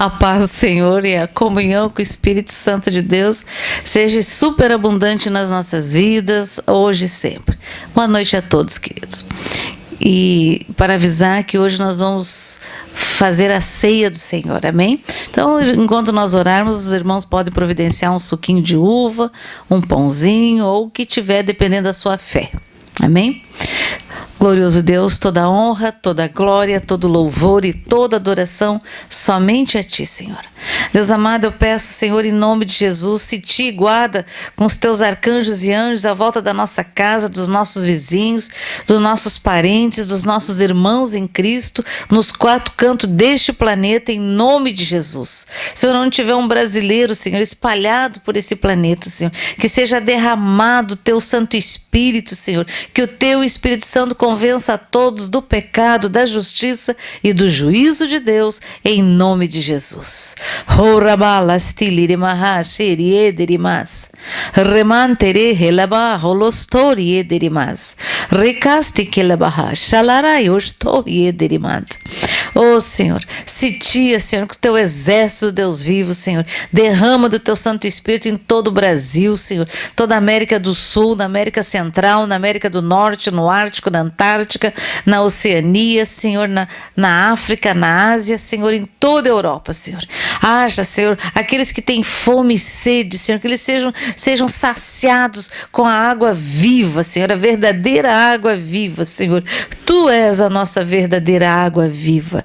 A paz do Senhor e a comunhão com o Espírito Santo de Deus seja superabundante nas nossas vidas, hoje e sempre. Boa noite a todos, queridos. E para avisar que hoje nós vamos fazer a ceia do Senhor, amém? Então, enquanto nós orarmos, os irmãos podem providenciar um suquinho de uva, um pãozinho ou o que tiver, dependendo da sua fé, amém? Glorioso Deus, toda honra, toda glória, todo louvor e toda adoração somente a Ti, Senhor. Deus amado, eu peço, Senhor, em nome de Jesus, se Te guarda com os Teus arcanjos e anjos à volta da nossa casa, dos nossos vizinhos, dos nossos parentes, dos nossos irmãos em Cristo, nos quatro cantos deste planeta, em nome de Jesus. Se não tiver um brasileiro, Senhor, espalhado por esse planeta, Senhor, que seja derramado o Teu Santo Espírito, Senhor, que o Teu Espírito Santo convença a todos do pecado, da justiça e do juízo de Deus, em nome de Jesus. Oh Senhor, sitia, Senhor, com o Teu exército, Deus vivo, Senhor, derrama do Teu Santo Espírito em todo o Brasil, Senhor, toda a América do Sul, na América Central, na América do Norte, no Ártico, na Antártica, na Oceania, Senhor, na África, na Ásia, Senhor, em toda a Europa, Senhor. Haja, Senhor, aqueles que têm fome e sede, Senhor, que eles sejam saciados com a água viva, Senhor, a verdadeira água viva, Senhor. Tu és a nossa verdadeira água viva.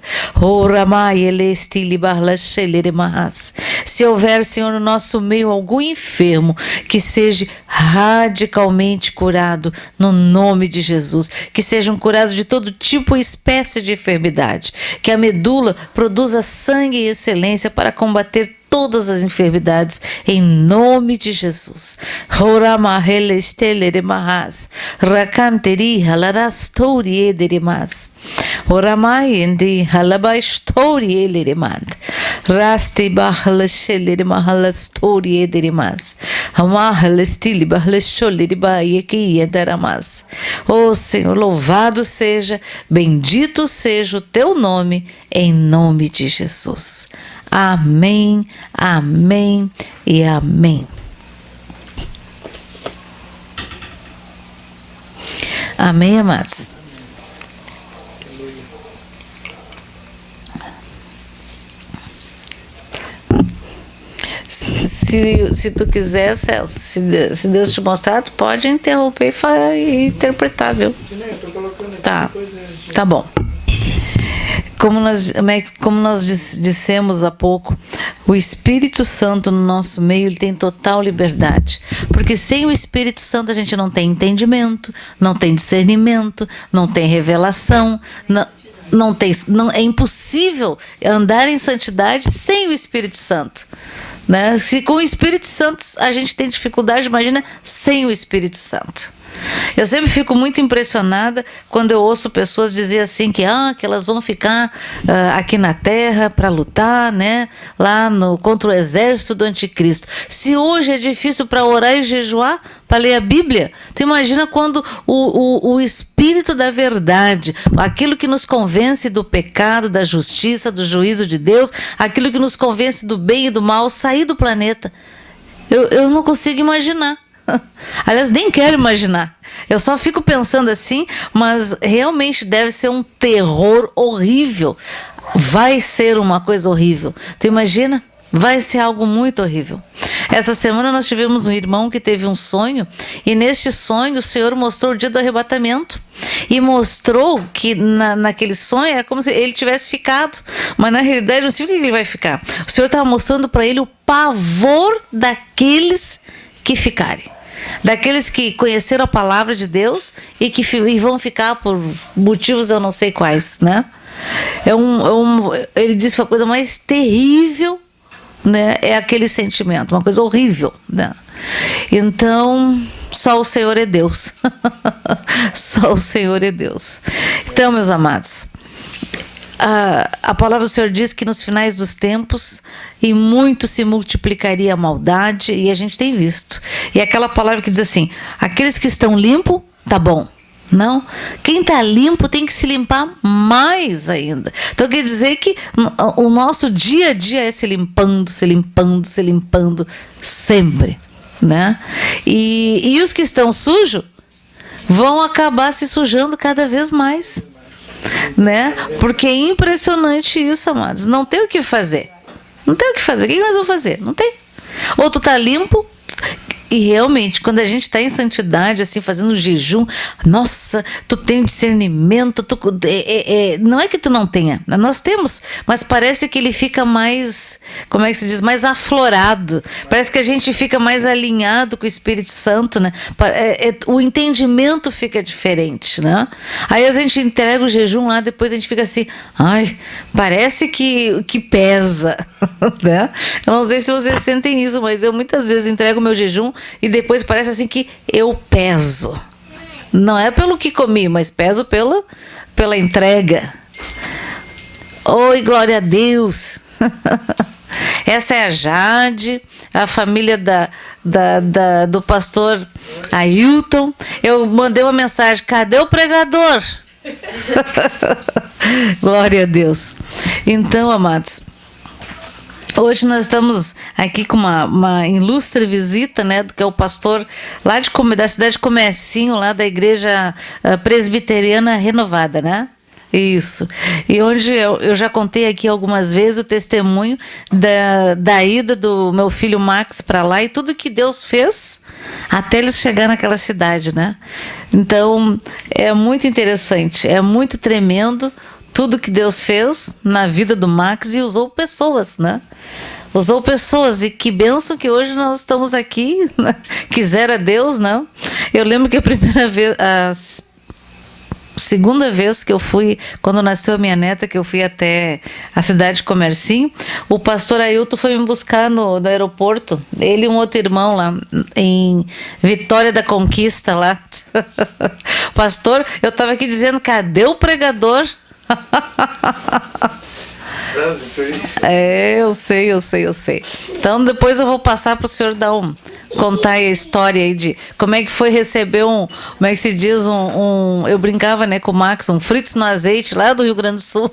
Se houver, Senhor, no nosso meio algum enfermo, que seja radicalmente curado no nome de Jesus, que sejam curados de todo tipo e espécie de enfermidade, que a medula produza sangue e excelência para combater todas as enfermidades, em nome de Jesus. Oh Senhor, louvado seja, bendito seja o Teu nome, em nome de Jesus. Amém, amém e amém. Amém, amados? Se tu quiser, Celso, se Deus te mostrar, tu pode interromper e interpretar, viu? Tá bom. Como nós dissemos há pouco, o Espírito Santo no nosso meio, ele tem total liberdade. Porque sem o Espírito Santo a gente não tem entendimento, não tem discernimento, não tem revelação, é impossível andar em santidade sem o Espírito Santo. Né? Se com o Espírito Santo a gente tem dificuldade, imagina sem o Espírito Santo. Eu sempre fico muito impressionada quando eu ouço pessoas dizer assim que elas vão ficar aqui na terra para lutar, né, contra o exército do anticristo. Se hoje é difícil para orar e jejuar, para ler a Bíblia, tu imagina quando o Espírito da verdade, aquilo que nos convence do pecado, da justiça, do juízo de Deus, aquilo que nos convence do bem e do mal, sair do planeta. Eu não consigo imaginar. Aliás, nem quero imaginar. Eu só fico pensando assim, mas realmente deve ser um terror horrível. Vai ser uma coisa horrível. Tu imagina? Vai ser algo muito horrível. Essa semana nós tivemos um irmão que teve um sonho, e neste sonho o Senhor mostrou o dia do arrebatamento. E mostrou que naquele sonho era como se ele tivesse ficado, mas na realidade não sei o que ele vai ficar. O Senhor estava mostrando para ele o pavor daqueles que ficarem. Daqueles que conheceram a palavra de Deus e vão ficar por motivos eu não sei quais, né? Ele disse que a coisa mais terrível, né, é aquele sentimento, uma coisa horrível, né? Então, só o Senhor é Deus. Só o Senhor é Deus. Então, meus amados, a palavra do Senhor diz que nos finais dos tempos e muito se multiplicaria a maldade, e a gente tem visto. E aquela palavra que diz assim: aqueles que estão limpos, tá bom. Não. Quem está limpo tem que se limpar mais ainda. Então quer dizer que o nosso dia a dia é se limpando, se limpando, se limpando sempre, né? E os que estão sujos vão acabar se sujando cada vez mais, né? Porque é impressionante isso, amados. Não tem o que fazer. Não tem o que fazer. O que nós vamos fazer? Não tem. Ou tu tá limpo. E realmente, quando a gente está em santidade, assim, fazendo jejum, nossa, tu tem discernimento, não é que tu não tenha, nós temos, mas parece que ele fica mais, como é que se diz, mais aflorado, parece que a gente fica mais alinhado com o Espírito Santo, né? O entendimento fica diferente, né? Aí a gente entrega o jejum lá, depois a gente fica assim, ai, parece que pesa, né? Eu não sei se vocês sentem isso, mas eu muitas vezes entrego o meu jejum e depois parece assim que eu peso. Não é pelo que comi, mas peso pela entrega. Oi, glória a Deus. Essa é a Jade, a família do pastor Ailton. Eu mandei uma mensagem, cadê o pregador? Glória a Deus. Então, amados, hoje nós estamos aqui com uma ilustre visita, né, que é o pastor lá da cidade de Comercinho, lá da igreja presbiteriana renovada, né? Isso. E onde eu já contei aqui algumas vezes o testemunho da ida do meu filho Max para lá e tudo que Deus fez até eles chegar naquela cidade, né? Então, é muito interessante, é muito tremendo tudo que Deus fez na vida do Max e usou pessoas, né? Usou pessoas, e que bênção que hoje nós estamos aqui, né? Quisera Deus, né? Eu lembro que a primeira vez, segunda vez que eu fui, quando nasceu a minha neta, que eu fui até a cidade de Comercinho, o pastor Ailton foi me buscar no aeroporto, ele e um outro irmão lá, em Vitória da Conquista, lá. Pastor, eu estava aqui dizendo, cadê o pregador? Eu sei. Então depois eu vou passar para o senhor contar a história aí de como é que foi receber como é que se diz, eu brincava, né, com o Max, um fritos no azeite lá do Rio Grande do Sul.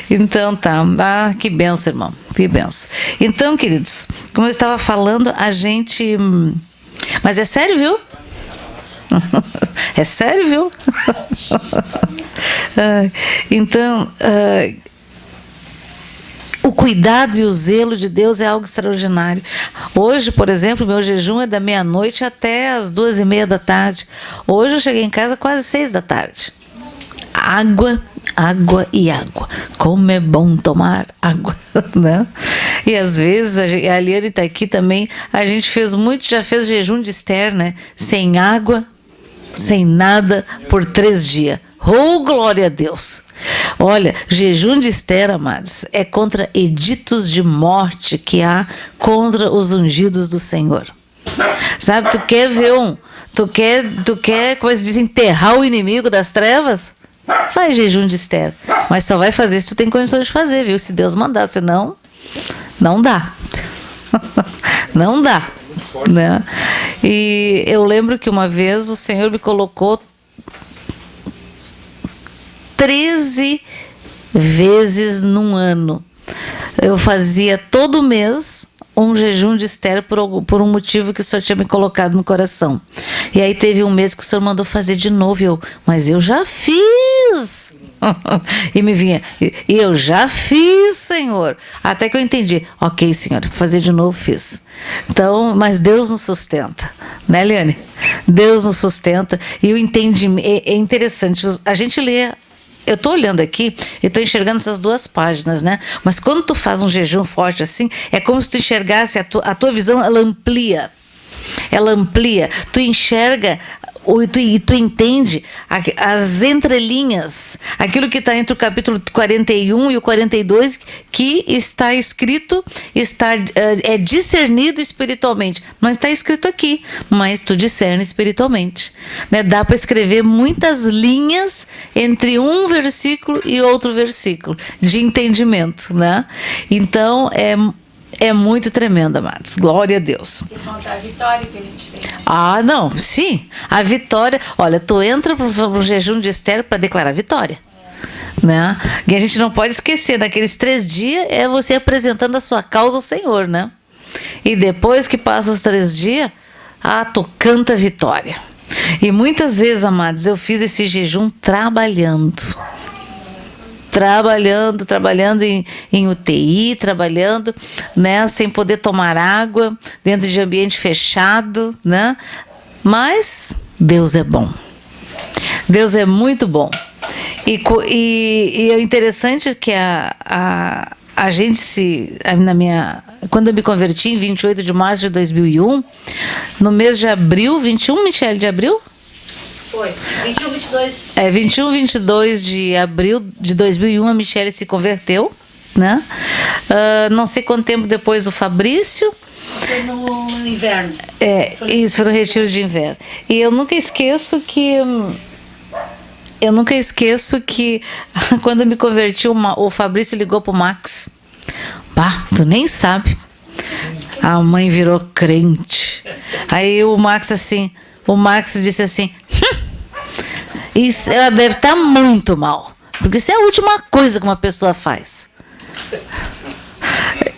Então tá, que benção, irmão, que benção. Então, queridos, como eu estava falando, a gente, mas é sério, viu? É sério, viu? Então, o cuidado e o zelo de Deus é algo extraordinário. Hoje, por exemplo, meu jejum é da meia-noite até as 2:30 da tarde. Hoje eu cheguei em casa quase 6 da tarde. Água e água. Como é bom tomar água, né? E às vezes, a Liane está aqui também, a gente já fez jejum de Esther, né? Sem água, sem nada, por 3 dias. Oh, glória a Deus! Olha, jejum de Esther, amados, é contra editos de morte que há contra os ungidos do Senhor. Sabe, tu quer ver tu quer, como se diz, enterrar o inimigo das trevas? Faz jejum de Esther. Mas só vai fazer se tu tem condições de fazer, viu? Se Deus mandar, senão, não dá. Não dá. Né? E eu lembro que uma vez o Senhor me colocou 13 vezes num ano. Eu fazia todo mês um jejum de Esther por um motivo que o Senhor tinha me colocado no coração. E aí teve um mês que o Senhor mandou fazer de novo. Mas eu já fiz. E me vinha, e eu já fiz, Senhor. Até que eu entendi. Ok, Senhor, fazer de novo, fiz. Então, mas Deus nos sustenta, né, Liane? Deus nos sustenta. E o entendimento é interessante. A gente lê. Eu estou olhando aqui e estou enxergando essas 2 páginas, né? Mas quando tu faz um jejum forte assim, é como se tu enxergasse a tua visão, ela amplia. Ela amplia. Tu enxerga e tu entende as entrelinhas, aquilo que está entre o capítulo 41 e o 42, que está escrito, é discernido espiritualmente. Não está escrito aqui, mas tu discerne espiritualmente. Né? Dá para escrever muitas linhas entre um versículo e outro versículo, de entendimento. Né? Então, É muito tremendo, amados. Glória a Deus. Tem que contar a vitória que a gente tem. Ah, não, sim. A vitória. Olha, tu entra pro jejum de Esther para declarar vitória. Né? E a gente não pode esquecer, naqueles 3 dias é você apresentando a sua causa ao Senhor, né? E depois que passa os 3 dias, tu canta vitória. E muitas vezes, amados, eu fiz esse jejum trabalhando em UTI, trabalhando, né, sem poder tomar água, dentro de ambiente fechado, né? Mas Deus é bom. Deus é muito bom. E é interessante que a gente quando eu me converti em 28 de março de 2001, no mês de abril, 21, Michele, de abril? Foi, 21, 22. 21, 22 de abril de 2001, a Michele se converteu, né? Não sei quanto tempo depois o Fabrício. Foi no inverno. Isso foi no retiro de inverno. E eu nunca esqueço que quando eu me converti, o Fabrício ligou pro Max. Bah, tu nem sabe. A mãe virou crente. Aí o Max disse assim: isso, ela deve estar muito mal, porque isso é a última coisa que uma pessoa faz.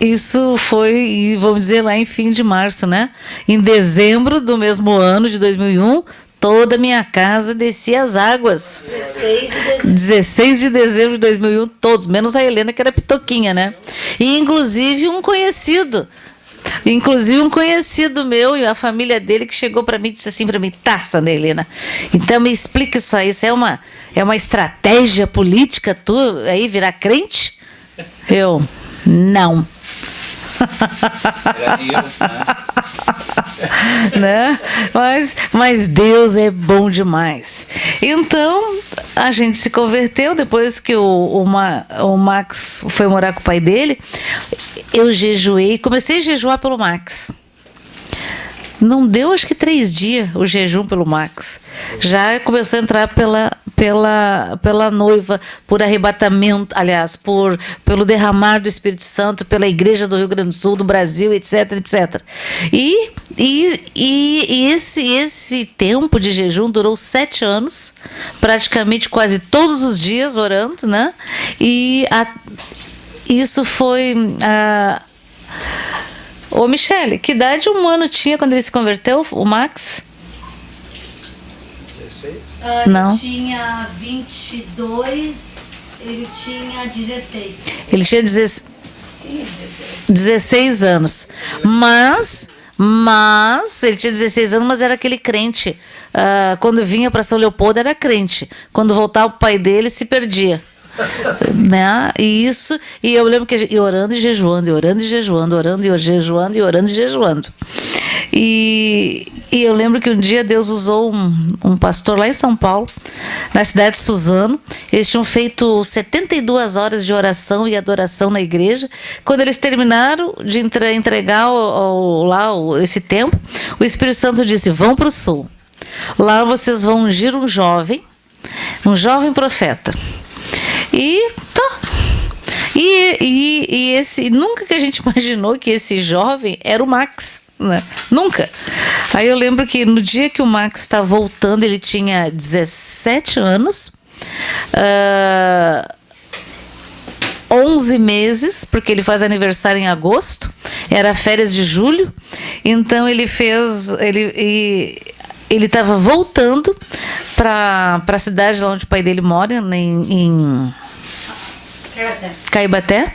Isso foi, vamos dizer, lá em fim de março, né? Em dezembro do mesmo ano de 2001, toda a minha casa descia as águas. 16 de dezembro de 2001, todos, menos a Helena, que era pitoquinha, né? E inclusive um conhecido meu e a família dele que chegou para mim e disse assim para mim: tá, Sandra Helena, então me explica isso aí, isso é uma estratégia política tu aí virar crente? Eu, não. Né? Mas Deus é bom demais. Então a gente se converteu. Depois que o Max foi morar com o pai dele, eu jejuei, comecei a jejuar pelo Max. Não deu, acho que 3 dias o jejum pelo Max. Já começou a entrar pela noiva, por arrebatamento, aliás, pelo derramar do Espírito Santo, pela Igreja do Rio Grande do Sul, do Brasil, etc, etc. E esse tempo de jejum durou 7 anos, praticamente quase todos os dias orando, né? E isso foi... Ô, Michele, que idade um ano tinha quando ele se converteu, o Max? Não. Ele tinha 22, ele tinha 16. Ele tinha 16 anos. Mas ele tinha 16 anos, mas era aquele crente. Quando vinha para São Leopoldo era crente. Quando voltava o pai dele, se perdia. Né? E eu lembro que orando e jejuando, orando e jejuando, orando e jejuando, e orando e jejuando. E eu lembro que um dia Deus usou um pastor lá em São Paulo, na cidade de Suzano. Eles tinham feito 72 horas de oração e adoração na igreja. Quando eles terminaram de entregar esse tempo, o Espírito Santo disse: vão para o sul. Lá vocês vão ungir um jovem profeta. E nunca que a gente imaginou que esse jovem era o Max, né? Nunca. Aí eu lembro que no dia que o Max está voltando, ele tinha 17 anos, 11 meses, porque ele faz aniversário em agosto, era férias de julho, então ele estava voltando para a cidade lá onde o pai dele mora, em Caibaté,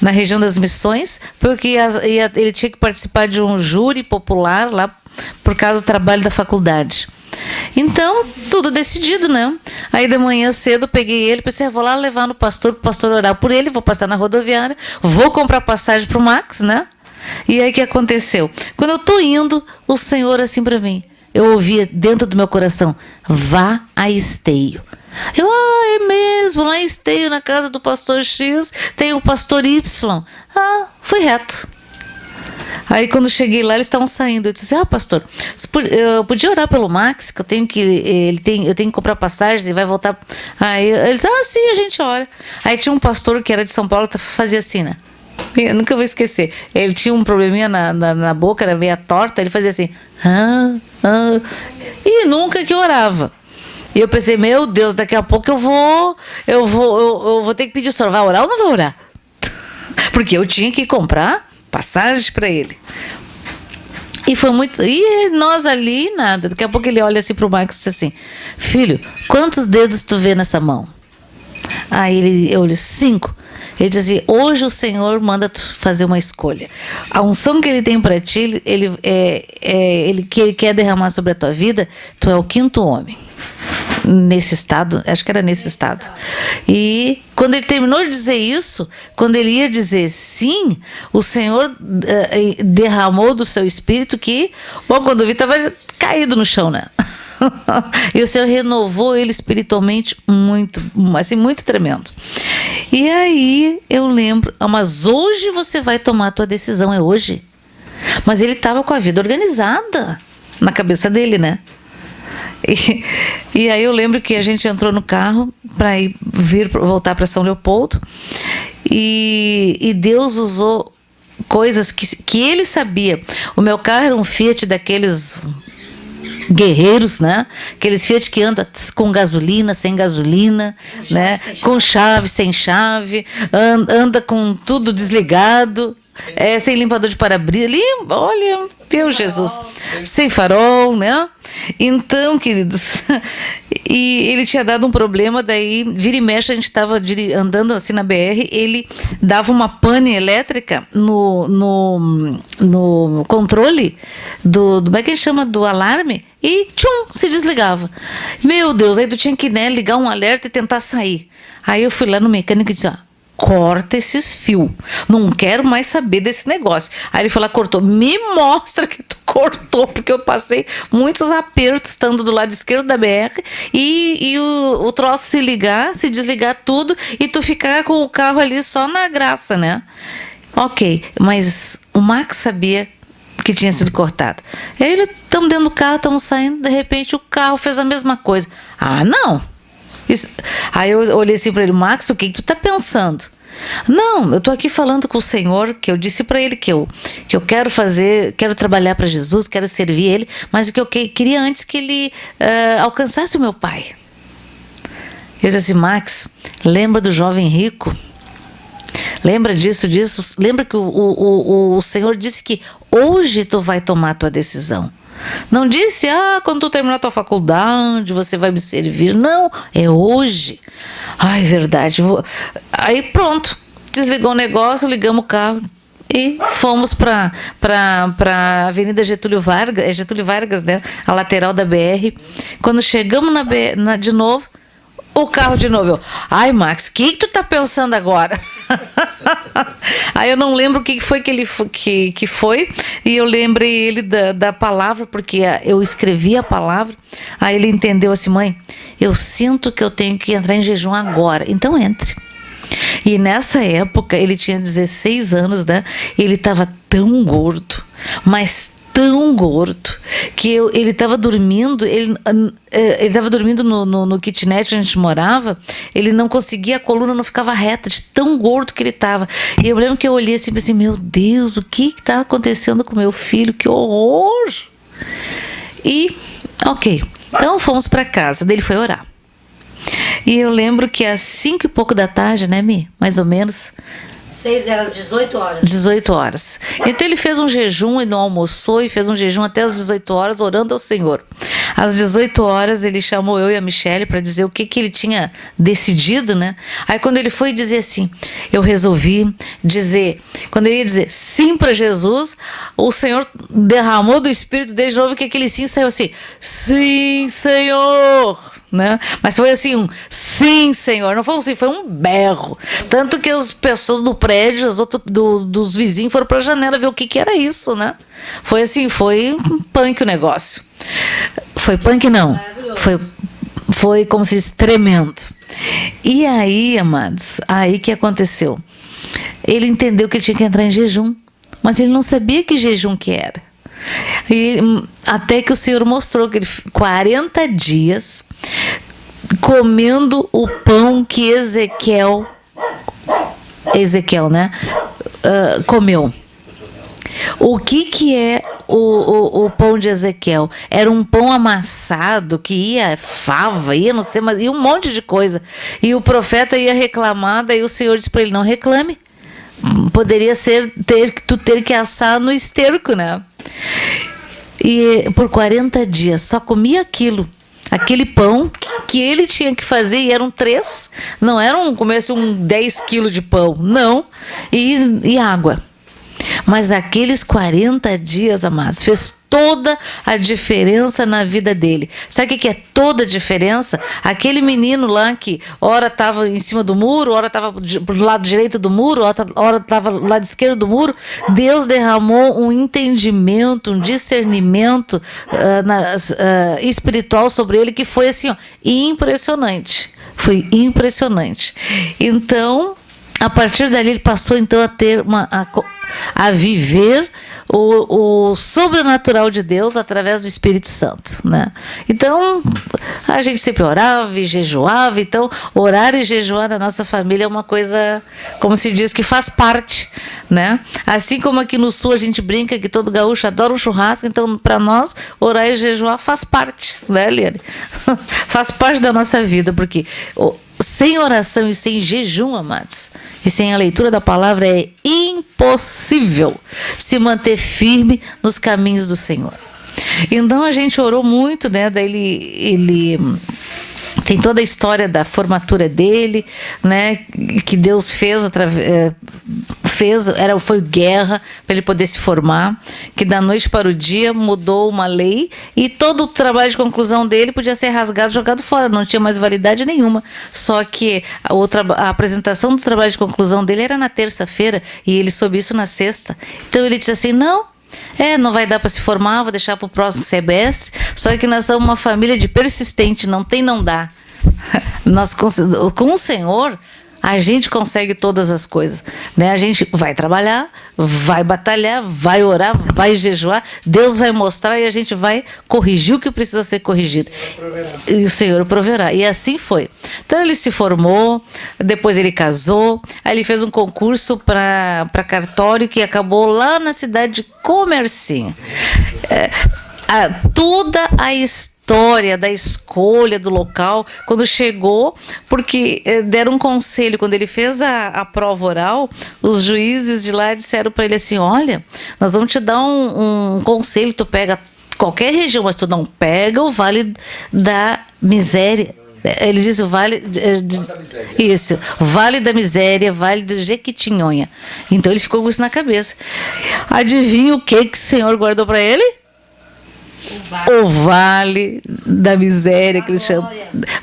na região das Missões, porque ele tinha que participar de um júri popular lá por causa do trabalho da faculdade. Então, tudo decidido, né? Aí de manhã cedo eu peguei ele, pensei: vou lá levar no pastor, pro pastor orar por ele, vou passar na rodoviária, vou comprar passagem pro Max, né? E aí o que aconteceu? Quando eu tô indo, o Senhor assim para mim, eu ouvia dentro do meu coração: vá a Esteio. Eu, é mesmo, lá em Esteio, na casa do pastor X, tem o pastor Y. Fui reto. Aí quando cheguei lá, eles estavam saindo. Eu disse: pastor, eu podia orar pelo Max, que eu tenho que comprar passagem, ele vai voltar. Aí eles: sim, a gente ora. Aí tinha um pastor que era de São Paulo, que fazia assim, né? Eu nunca vou esquecer. Ele tinha um probleminha na boca, era meio torta, ele fazia assim. E nunca que orava. E eu pensei, meu Deus, daqui a pouco eu vou ter que pedir o senhor, vai orar ou não vai orar? Porque eu tinha que comprar passagem para ele. E foi muito. E nós ali, nada. Daqui a pouco ele olha assim pro Max e diz assim: filho, quantos dedos tu vê nessa mão? Aí eu disse: 5. Ele diz assim: hoje o Senhor manda tu fazer uma escolha. A unção que ele tem para ti, ele quer derramar sobre a tua vida, tu é o 5º homem. Nesse estado, acho que era nesse estado. E quando ele terminou de dizer isso, quando ele ia dizer sim, o Senhor derramou do seu espírito que, bom, quando eu vi, estava caído no chão, né? E o Senhor renovou ele espiritualmente muito, assim, muito tremendo. E aí eu lembro, mas hoje você vai tomar a tua decisão, é hoje. Mas ele estava com a vida organizada na cabeça dele, né? E aí eu lembro que a gente entrou no carro para voltar para São Leopoldo e Deus usou coisas que ele sabia. O meu carro era um Fiat daqueles guerreiros, né? Aqueles Fiat que andam com gasolina, sem gasolina, né? Com chave, sem chave, anda com tudo desligado. Sem limpador de para-brisa, olha, meu Jesus, sem farol, né? Então, queridos, e ele tinha dado um problema, daí vira e mexe, a gente estava andando assim na BR, ele dava uma pane elétrica no controle como é que ele chama, do alarme, e tchum, se desligava. Meu Deus, aí tu tinha que, né, ligar um alerta e tentar sair. Aí eu fui lá no mecânico e disse: corta esses fios, não quero mais saber desse negócio. Aí ele falou: cortou. Me mostra que tu cortou, porque eu passei muitos apertos estando do lado esquerdo da BR e o troço se ligar, se desligar tudo e tu ficar com o carro ali só na graça, né? Ok, mas o Max sabia que tinha sido cortado. Aí estamos dentro do carro, estamos saindo, de repente o carro fez a mesma coisa. Ah, não! Isso. Aí eu olhei assim para ele: Max, o que tu tá pensando? Não, eu tô aqui falando com o Senhor, que eu disse para ele que eu quero trabalhar para Jesus, quero servir ele, mas o que eu queria antes que ele alcançasse o meu pai. Eu disse assim: Max, lembra do jovem rico? Lembra disso? Lembra que o Senhor disse que hoje tu vai tomar a tua decisão. Não disse: quando tu terminar a tua faculdade, você vai me servir. Não, é hoje. Ai, verdade. Aí pronto, desligou o negócio, ligamos o carro e fomos para a Avenida Getúlio Vargas, né? A lateral da BR. Quando chegamos de novo, o carro de novo. Ai, Max, o que tu tá pensando agora? Aí eu não lembro o que foi que foi, e eu lembrei ele da palavra, porque eu escrevi a palavra. Aí ele entendeu assim: mãe, eu sinto que eu tenho que entrar em jejum agora, então entre. E nessa época ele tinha 16 anos, né? Ele estava tão gordo, mas tão gordo, que ele estava dormindo, ele estava dormindo no kitnet onde a gente morava, ele não conseguia, a coluna não ficava reta, de tão gordo que ele estava. E eu lembro que eu olhei assim e pensei: meu Deus, o que está acontecendo com meu filho? Que horror! E, ok, então fomos para casa, daí ele foi orar. E eu lembro que às 5 e pouco da tarde, né, Mi? Mais ou menos. 6 era às 18 horas. 18 horas. Então ele fez um jejum e não almoçou, e fez um jejum até às 18 horas, orando ao Senhor. Às 18 horas ele chamou eu e a Michele para dizer o que ele tinha decidido, né? Aí quando ele foi dizer assim, eu resolvi dizer, quando ele ia dizer sim para Jesus, o Senhor derramou do Espírito dele de novo, que aquele sim saiu assim: sim, Senhor, né? Mas foi assim, um sim, Senhor, não foi assim, foi um berro. Tanto que as pessoas do prédio, dos vizinhos foram para a janela ver o que era isso, né? Foi assim, foi punk o negócio. Foi punk não, foi como se diz, tremendo. E aí, amados, aí que aconteceu? Ele entendeu que ele tinha que entrar em jejum, mas ele não sabia que jejum que era. E até que o Senhor mostrou que ele 40 dias comendo o pão que Ezequiel, né, comeu. O que é o pão de Ezequiel? Era um pão amassado que ia fava, ia não sei, mas ia um monte de coisa. E o profeta ia reclamar, daí o Senhor disse para ele: não reclame. Poderia ser tu ter que assar no esterco, né? E por 40 dias só comia aquele pão que ele tinha que fazer, e eram 3, não eram comesse 10 quilos de pão, não, e água. Mas aqueles 40 dias, amados, fez toda a diferença na vida dele. Sabe o que é toda a diferença? Aquele menino lá que ora estava em cima do muro, ora estava do lado direito do muro, ora estava do lado esquerdo do muro. Deus derramou um entendimento, um discernimento espiritual sobre ele que foi assim, ó, impressionante. Foi impressionante. Então, a partir dali ele passou então a ter a viver o sobrenatural de Deus através do Espírito Santo, né? Então a gente sempre orava e jejuava. Então orar e jejuar na nossa família é uma coisa, como se diz, que faz parte, né? Assim como aqui no sul a gente brinca que todo gaúcho adora um churrasco, então para nós orar e jejuar faz parte, né, Liane? Faz parte da nossa vida, porque sem oração e sem jejum, amados, e sem a leitura da palavra, é impossível se manter firme nos caminhos do Senhor. Então a gente orou muito, né? Daí ele tem toda a história da formatura dele, né? Que Deus foi guerra para ele poder se formar, que da noite para o dia mudou uma lei e todo o trabalho de conclusão dele podia ser rasgado, jogado fora, não tinha mais validade nenhuma. Só que a apresentação do trabalho de conclusão dele era na terça-feira e ele soube isso na sexta. Então ele disse assim: não vai dar para se formar, vou deixar para o próximo semestre. Só que nós somos uma família de persistente, não dá. Nós, com o Senhor, a gente consegue todas as coisas, né? A gente vai trabalhar, vai batalhar, vai orar, vai jejuar, Deus vai mostrar e a gente vai corrigir o que precisa ser corrigido. E o Senhor proverá. E assim foi. Então ele se formou, depois ele casou, aí ele fez um concurso para cartório que acabou lá na cidade de Comercinho. Toda a história da escolha do local, quando chegou, porque deram um conselho, quando ele fez a prova oral, os juízes de lá disseram para ele assim: olha, nós vamos te dar um conselho, tu pega qualquer região, mas tu não pega o Vale da Miséria. Eles dizem o Vale isso, Vale da Miséria, Vale de Jequitinhonha. Então ele ficou com isso na cabeça. Adivinha o que o Senhor guardou para ele? O Vale da Miséria, que eles chamam.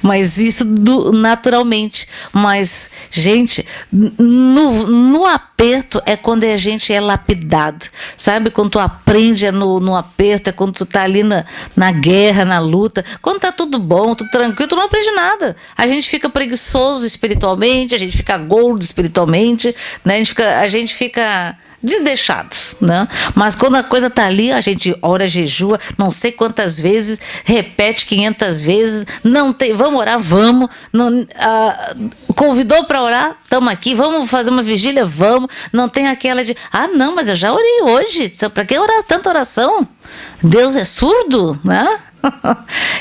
Mas isso naturalmente. Mas, gente, no aperto é quando a gente é lapidado. Sabe? Quando tu aprende no aperto, é quando tu tá ali na guerra, na luta. Quando tá tudo bom, tudo tranquilo, tu não aprende nada. A gente fica preguiçoso espiritualmente, a gente fica gordo espiritualmente, né? A gente fica desdeixado, né? Mas quando a coisa tá ali, a gente ora, jejua, não sei quantas vezes, repete 500 vezes, não tem, vamos orar, vamos, não, convidou para orar, estamos aqui, vamos fazer uma vigília, vamos, não tem aquela de, não, mas eu já orei hoje, para que orar tanta oração? Deus é surdo, né?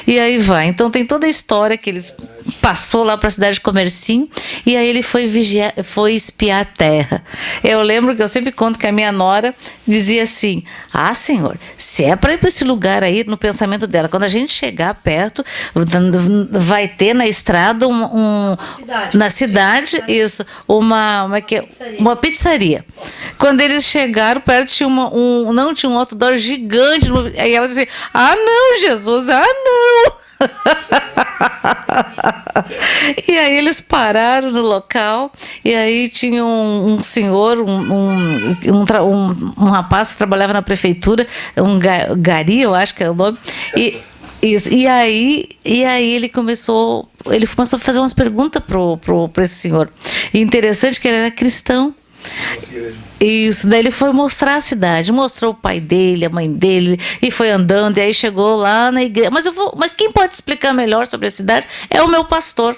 E aí vai. Então tem toda a história que eles passou lá para a cidade de Comercinho e aí ele foi espiar a terra. Eu lembro que eu sempre conto que a minha nora dizia assim: Senhor, se é para ir para esse lugar aí, no pensamento dela, quando a gente chegar perto, vai ter na estrada na cidade isso, uma pizzaria. Quando eles chegaram perto, tinha não tinha um outdoor gigante, aí ela dizia: não, Jesus, não. E aí eles pararam no local e aí tinha um senhor, um rapaz que trabalhava na prefeitura, Gari, eu acho que é o nome, e aí ele começou a fazer umas perguntas para esse senhor. E interessante que ele era cristão. Isso, daí ele foi mostrar a cidade, mostrou o pai dele, a mãe dele, e foi andando, e aí chegou lá na igreja. Mas quem pode explicar melhor sobre a cidade é o meu pastor.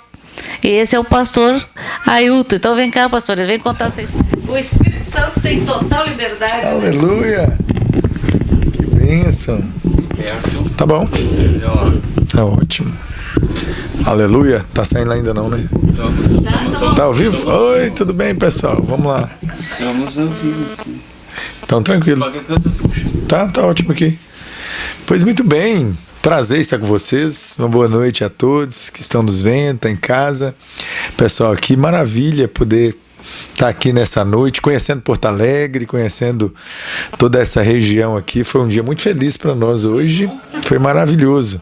E esse é o pastor Ailton. Então vem cá, pastor, ele vem contar essa história. O Espírito Santo tem total liberdade. Aleluia! Que bênção! Tá bom? Tá ótimo. Aleluia! Tá saindo ainda não, né? Tá ao vivo? Oi, tudo bem, pessoal? Vamos lá. Estamos ao vivo, sim. Então, tranquilo. Tá ótimo aqui. Pois muito bem. Prazer estar com vocês. Uma boa noite a todos que estão nos vendo, tá em casa. Pessoal, que maravilha poder estar aqui nessa noite, conhecendo Porto Alegre, conhecendo toda essa região aqui. Foi um dia muito feliz para nós hoje. Foi maravilhoso.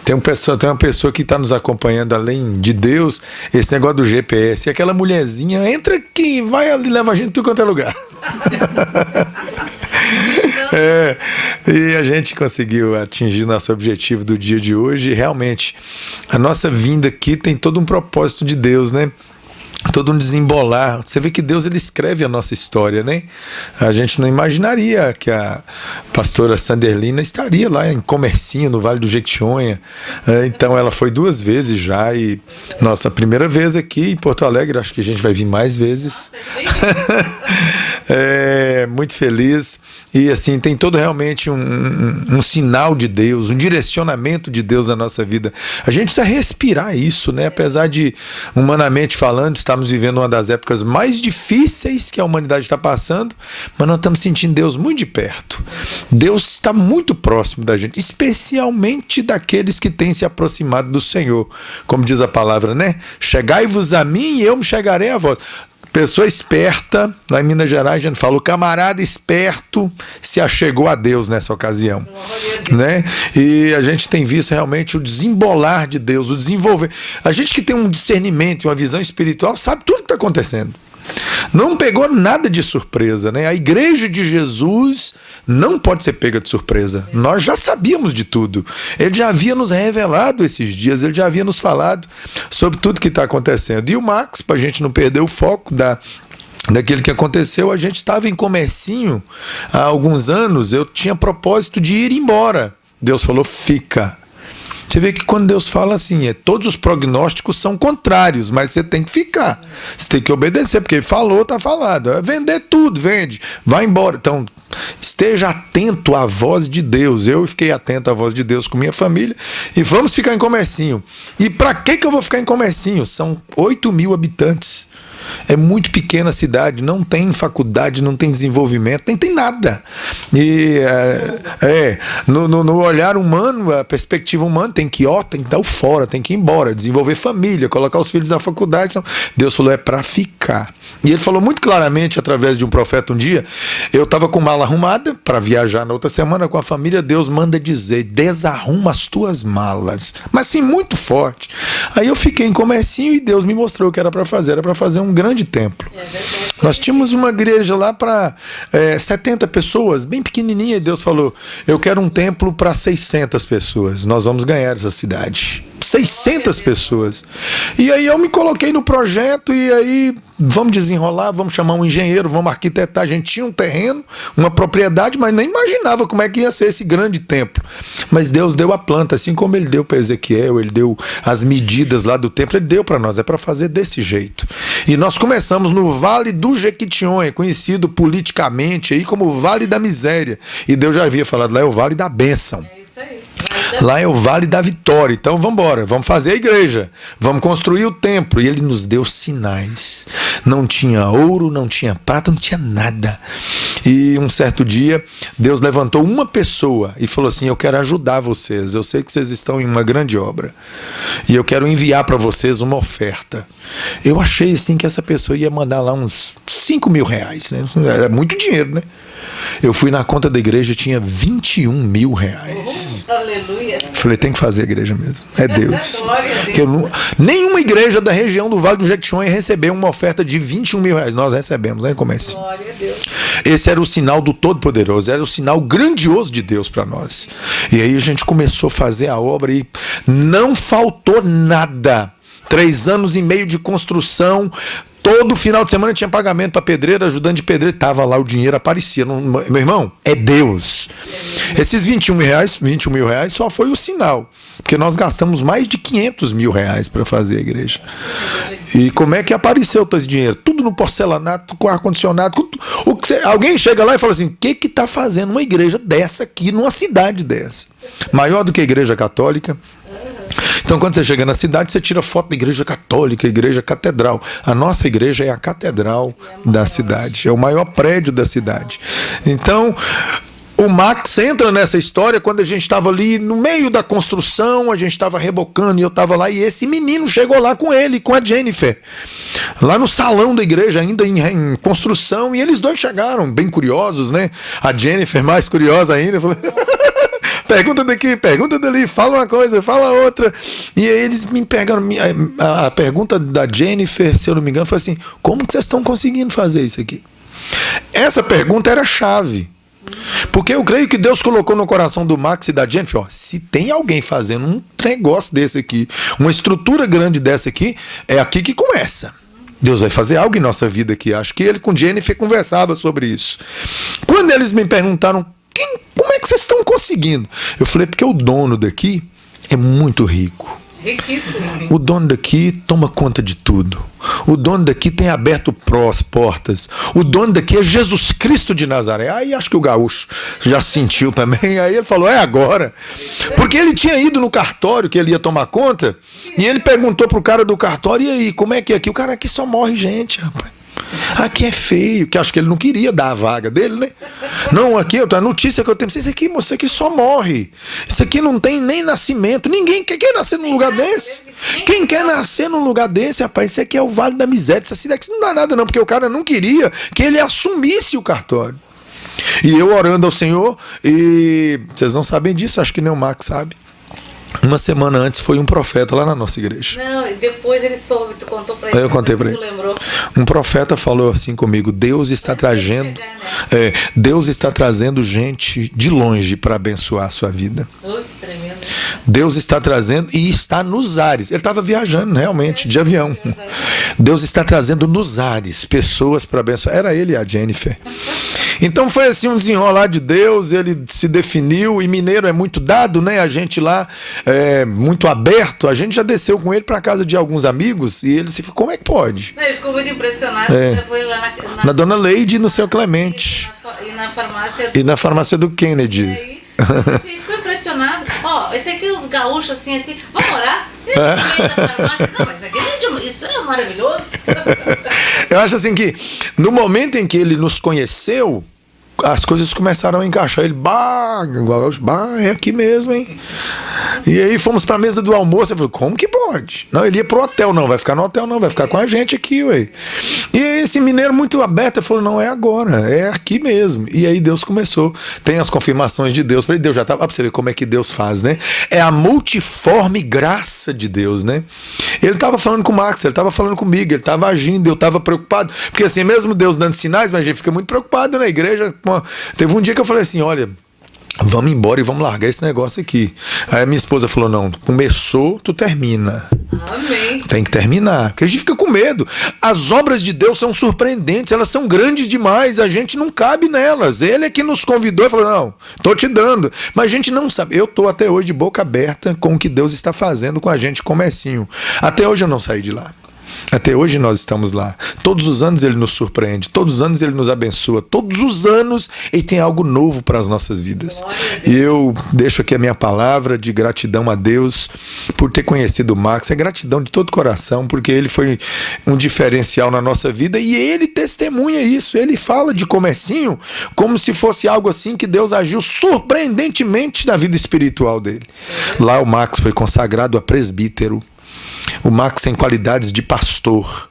Tem uma pessoa que está nos acompanhando além de Deus, esse negócio do GPS. E aquela mulherzinha, entra aqui, vai ali, leva a gente em tudo quanto é lugar. E a gente conseguiu atingir nosso objetivo do dia de hoje. E realmente, a nossa vinda aqui tem todo um propósito de Deus, né? Todo um desembolar. Você vê que Deus, ele escreve a nossa história, né? A gente não imaginaria que a pastora Sanderlina estaria lá em Comercinho, no Vale do Jequitinhonha. Então ela foi 2 vezes já, e nossa primeira vez aqui em Porto Alegre. Acho que a gente vai vir mais vezes. Muito feliz. E assim, tem todo realmente um sinal de Deus, um direcionamento de Deus na nossa vida. A gente precisa respirar isso, né? Apesar de, humanamente falando, estamos vivendo uma das épocas mais difíceis que a humanidade está passando, mas nós estamos sentindo Deus muito de perto. Deus está muito próximo da gente, especialmente daqueles que têm se aproximado do Senhor. Como diz a palavra, né? Chegai-vos a mim e eu me chegarei a vós. Pessoa esperta, lá em Minas Gerais, a gente fala, o camarada esperto se achegou a Deus nessa ocasião, né? E a gente tem visto realmente o desembolar de Deus, o desenvolver. A gente que tem um discernimento, uma visão espiritual, sabe tudo que está acontecendo. Não pegou nada de surpresa, né? A igreja de Jesus não pode ser pega de surpresa. Nós já sabíamos de tudo. Ele já havia nos revelado esses dias, ele já havia nos falado sobre tudo que está acontecendo. E o Max, para a gente não perder o foco daquilo que aconteceu, a gente estava em Comercinho há alguns anos. Eu tinha propósito de ir embora. Deus falou, fica. Você vê que quando Deus fala assim, todos os prognósticos são contrários, mas você tem que ficar. Você tem que obedecer, porque ele falou, está falado. Vender tudo, vende, vai embora. Então, esteja atento à voz de Deus. Eu fiquei atento à voz de Deus com minha família e vamos ficar em Comercinho. E para que eu vou ficar em Comercinho? São 8.000 habitantes. É muito pequena a cidade, não tem faculdade, não tem desenvolvimento, nem tem nada. E no olhar humano, a perspectiva humana, tem que dar fora, tem que ir embora, desenvolver família, colocar os filhos na faculdade. Então, Deus falou, é para ficar. E ele falou muito claramente, através de um profeta um dia, eu estava com mala arrumada para viajar na outra semana com a família. Deus manda dizer, desarruma as tuas malas. Mas sim, muito forte. Aí eu fiquei em Comercinho e Deus me mostrou o que era para fazer um grande templo. Nós tínhamos uma igreja lá para 70 pessoas, bem pequenininha, e Deus falou, eu quero um templo para 600 pessoas. Nós vamos ganhar essa cidade. 600 pessoas. E aí eu me coloquei no projeto e aí vamos desenrolar, vamos chamar um engenheiro, vamos arquitetar. A gente tinha um terreno, uma propriedade, mas nem imaginava como é que ia ser esse grande templo. Mas Deus deu a planta, assim como ele deu para Ezequiel, ele deu as medidas lá do templo, ele deu para nós, é para fazer desse jeito. E nós começamos no Vale do Jequitinhonha, conhecido politicamente aí como Vale da Miséria. E Deus já havia falado, lá é o Vale da Bênção. Lá é o Vale da Vitória. Então vamos embora, vamos fazer a igreja, vamos construir o templo. E ele nos deu sinais. Não tinha ouro, não tinha prata, não tinha nada. E um certo dia Deus levantou uma pessoa e falou assim, eu quero ajudar vocês, eu sei que vocês estão em uma grande obra e eu quero enviar para vocês uma oferta. Eu achei assim que essa pessoa ia mandar lá uns 5.000 reais, né? Era muito dinheiro, né? Eu fui na conta da igreja, tinha 21.000 reais. Aleluia. Falei, tem que fazer a igreja mesmo. É Deus. Nenhuma igreja da região do Vale do Jequitinhonha recebeu uma oferta de 21.000 reais. Nós recebemos, né, Comércio? Glória a Deus. Esse era o sinal do Todo-Poderoso, era o sinal grandioso de Deus para nós. E aí a gente começou a fazer a obra e não faltou nada. 3 anos e meio de construção, Todo final de semana tinha pagamento para pedreiro, ajudante de pedreiro, tava lá, o dinheiro aparecia. Meu irmão, é Deus. Esses 21 mil reais só foi o sinal, porque nós gastamos mais de 500 mil reais para fazer a igreja. E como é que apareceu todo esse dinheiro? Tudo no porcelanato, com ar-condicionado. Alguém chega lá e fala assim, o que está fazendo uma igreja dessa aqui, numa cidade dessa? Maior do que a igreja católica. Então, quando você chega na cidade, você tira foto da igreja católica, igreja catedral. A nossa igreja é a catedral da cidade, é o maior prédio da cidade. Então, o Max entra nessa história quando a gente estava ali no meio da construção, a gente estava rebocando e eu estava lá, e esse menino chegou lá com ele, com a Jennifer, lá no salão da igreja, ainda em construção, e eles dois chegaram, bem curiosos, né? A Jennifer mais curiosa ainda, falou... Pergunta daqui, pergunta dali, fala uma coisa, fala outra. E aí eles me pegaram. A pergunta da Jennifer, se eu não me engano, foi assim: como que vocês estão conseguindo fazer isso aqui? Essa pergunta era chave. Porque eu creio que Deus colocou no coração do Max e da Jennifer, ó, se tem alguém fazendo um negócio desse aqui, uma estrutura grande dessa aqui, é aqui que começa. Deus vai fazer algo em nossa vida aqui. Acho que ele com Jennifer conversava sobre isso. Quando eles me perguntaram, como é que vocês estão conseguindo? Eu falei, porque o dono daqui é muito rico. Riquíssimo. O dono daqui toma conta de tudo. O dono daqui tem aberto portas. O dono daqui é Jesus Cristo de Nazaré. Aí acho que o gaúcho já sentiu também. Aí ele falou, é agora. Porque ele tinha ido no cartório que ele ia tomar conta. E ele perguntou pro cara do cartório, e aí, como é que é aqui? O cara aqui só morre gente, rapaz. Aqui é feio, que acho que ele não queria dar a vaga dele, né? Não, aqui, a notícia que eu tenho, isso aqui, moço, isso aqui só morre. Isso aqui não tem nem nascimento. Ninguém quer nascer num lugar desse. Quem quer nascer num lugar desse, rapaz, isso aqui é o Vale da Miséria. Isso daqui não dá nada não, porque o cara não queria que ele assumisse o cartório. E eu orando ao Senhor, e vocês não sabem disso, acho que nem o Max sabe. Uma semana antes foi um profeta lá na nossa igreja. Não, e depois ele soube, tu contou pra ele. Eu contei pra ele. Lembrou. Um profeta falou assim comigo, Deus está trazendo gente de longe para abençoar a sua vida. Tremendo. Deus está trazendo e está nos ares. Ele estava viajando realmente, de avião. Deus está trazendo nos ares pessoas para abençoar. Era ele e a Jennifer. Então foi assim um desenrolar de Deus, ele se definiu, e mineiro é muito dado, né? A gente lá é muito aberto, a gente já desceu com ele para casa de alguns amigos, e ele se ficou, como é que pode? Não, ele ficou muito impressionado, levou ele lá na Dona Leide e no seu Clemente. E na farmácia do Kennedy. E aí, assim, ficou impressionado. Ó, esse aqui, os gaúchos assim, vamos orar? Não, mas isso é maravilhoso. Eu acho assim que no momento em que ele nos conheceu, as coisas começaram a encaixar. Ele, é aqui mesmo, hein? E aí fomos pra mesa do almoço. Eu falei, como que pode? Não, ele ia pro hotel, não vai ficar no hotel, não, vai ficar com a gente aqui, ué. E esse mineiro muito aberto falou, não, é agora, é aqui mesmo. E aí Deus começou. Tem as confirmações de Deus. Deus já tava, pra você ver como é que Deus faz, né? É a multiforme graça de Deus, né? Ele tava falando com o Max, ele tava falando comigo, ele tava agindo, eu tava preocupado. Porque assim, mesmo Deus dando sinais, mas a gente fica muito preocupado na igreja. Teve um dia que eu falei assim, olha, vamos embora e vamos largar esse negócio aqui. Aí a minha esposa falou, não, começou, tu termina. Amém. Tem que terminar, porque a gente fica com medo. As obras de Deus são surpreendentes, elas são grandes demais, a gente não cabe nelas. Ele é que nos convidou e falou, não, tô te dando. Mas a gente não sabe. Eu tô até hoje de boca aberta com o que Deus está fazendo com a gente, comecinho. Até hoje eu não saí de lá. Até hoje nós estamos lá. Todos os anos ele nos surpreende, todos os anos ele nos abençoa, todos os anos ele tem algo novo para as nossas vidas. E eu deixo aqui a minha palavra de gratidão a Deus por ter conhecido o Max. É gratidão de todo coração, porque ele foi um diferencial na nossa vida e ele testemunha isso. Ele fala de comecinho como se fosse algo assim que Deus agiu surpreendentemente na vida espiritual dele. Lá o Max foi consagrado a presbítero. O Max tem qualidades de pastor.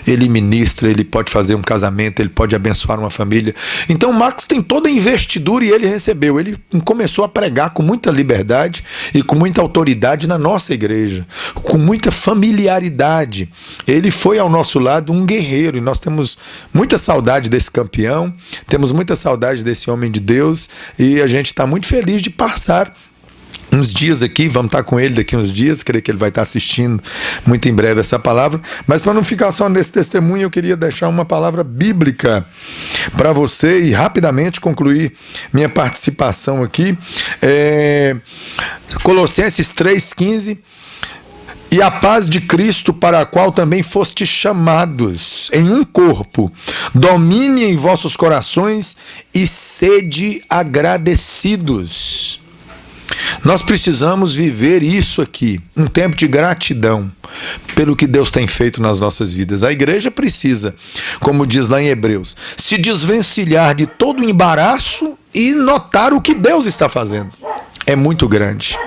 Ele ministra, ele pode fazer um casamento, ele pode abençoar uma família. Então o Max tem toda a investidura e ele recebeu. Ele começou a pregar com muita liberdade e com muita autoridade na nossa igreja, com muita familiaridade. Ele foi ao nosso lado um guerreiro e nós temos muita saudade desse campeão, temos muita saudade desse homem de Deus e a gente está muito feliz de passar uns dias aqui, vamos estar com ele daqui uns dias, creio que ele vai estar assistindo muito em breve essa palavra, mas para não ficar só nesse testemunho, eu queria deixar uma palavra bíblica para você e rapidamente concluir minha participação aqui. Colossenses 3,15: e a paz de Cristo, para a qual também fostes chamados em um corpo, domine em vossos corações e sede agradecidos. Nós precisamos viver isso aqui, um tempo de gratidão pelo que Deus tem feito nas nossas vidas. A igreja precisa, como diz lá em Hebreus, se desvencilhar de todo o embaraço e notar o que Deus está fazendo. É muito grande.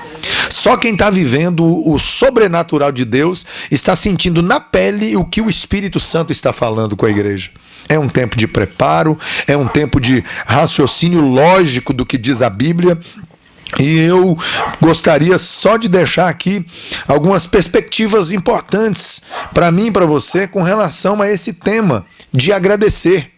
Só quem está vivendo o sobrenatural de Deus está sentindo na pele o que o Espírito Santo está falando com a igreja. É um tempo de preparo, é um tempo de raciocínio lógico do que diz a Bíblia. E eu gostaria só de deixar aqui algumas perspectivas importantes para mim e para você com relação a esse tema de agradecer.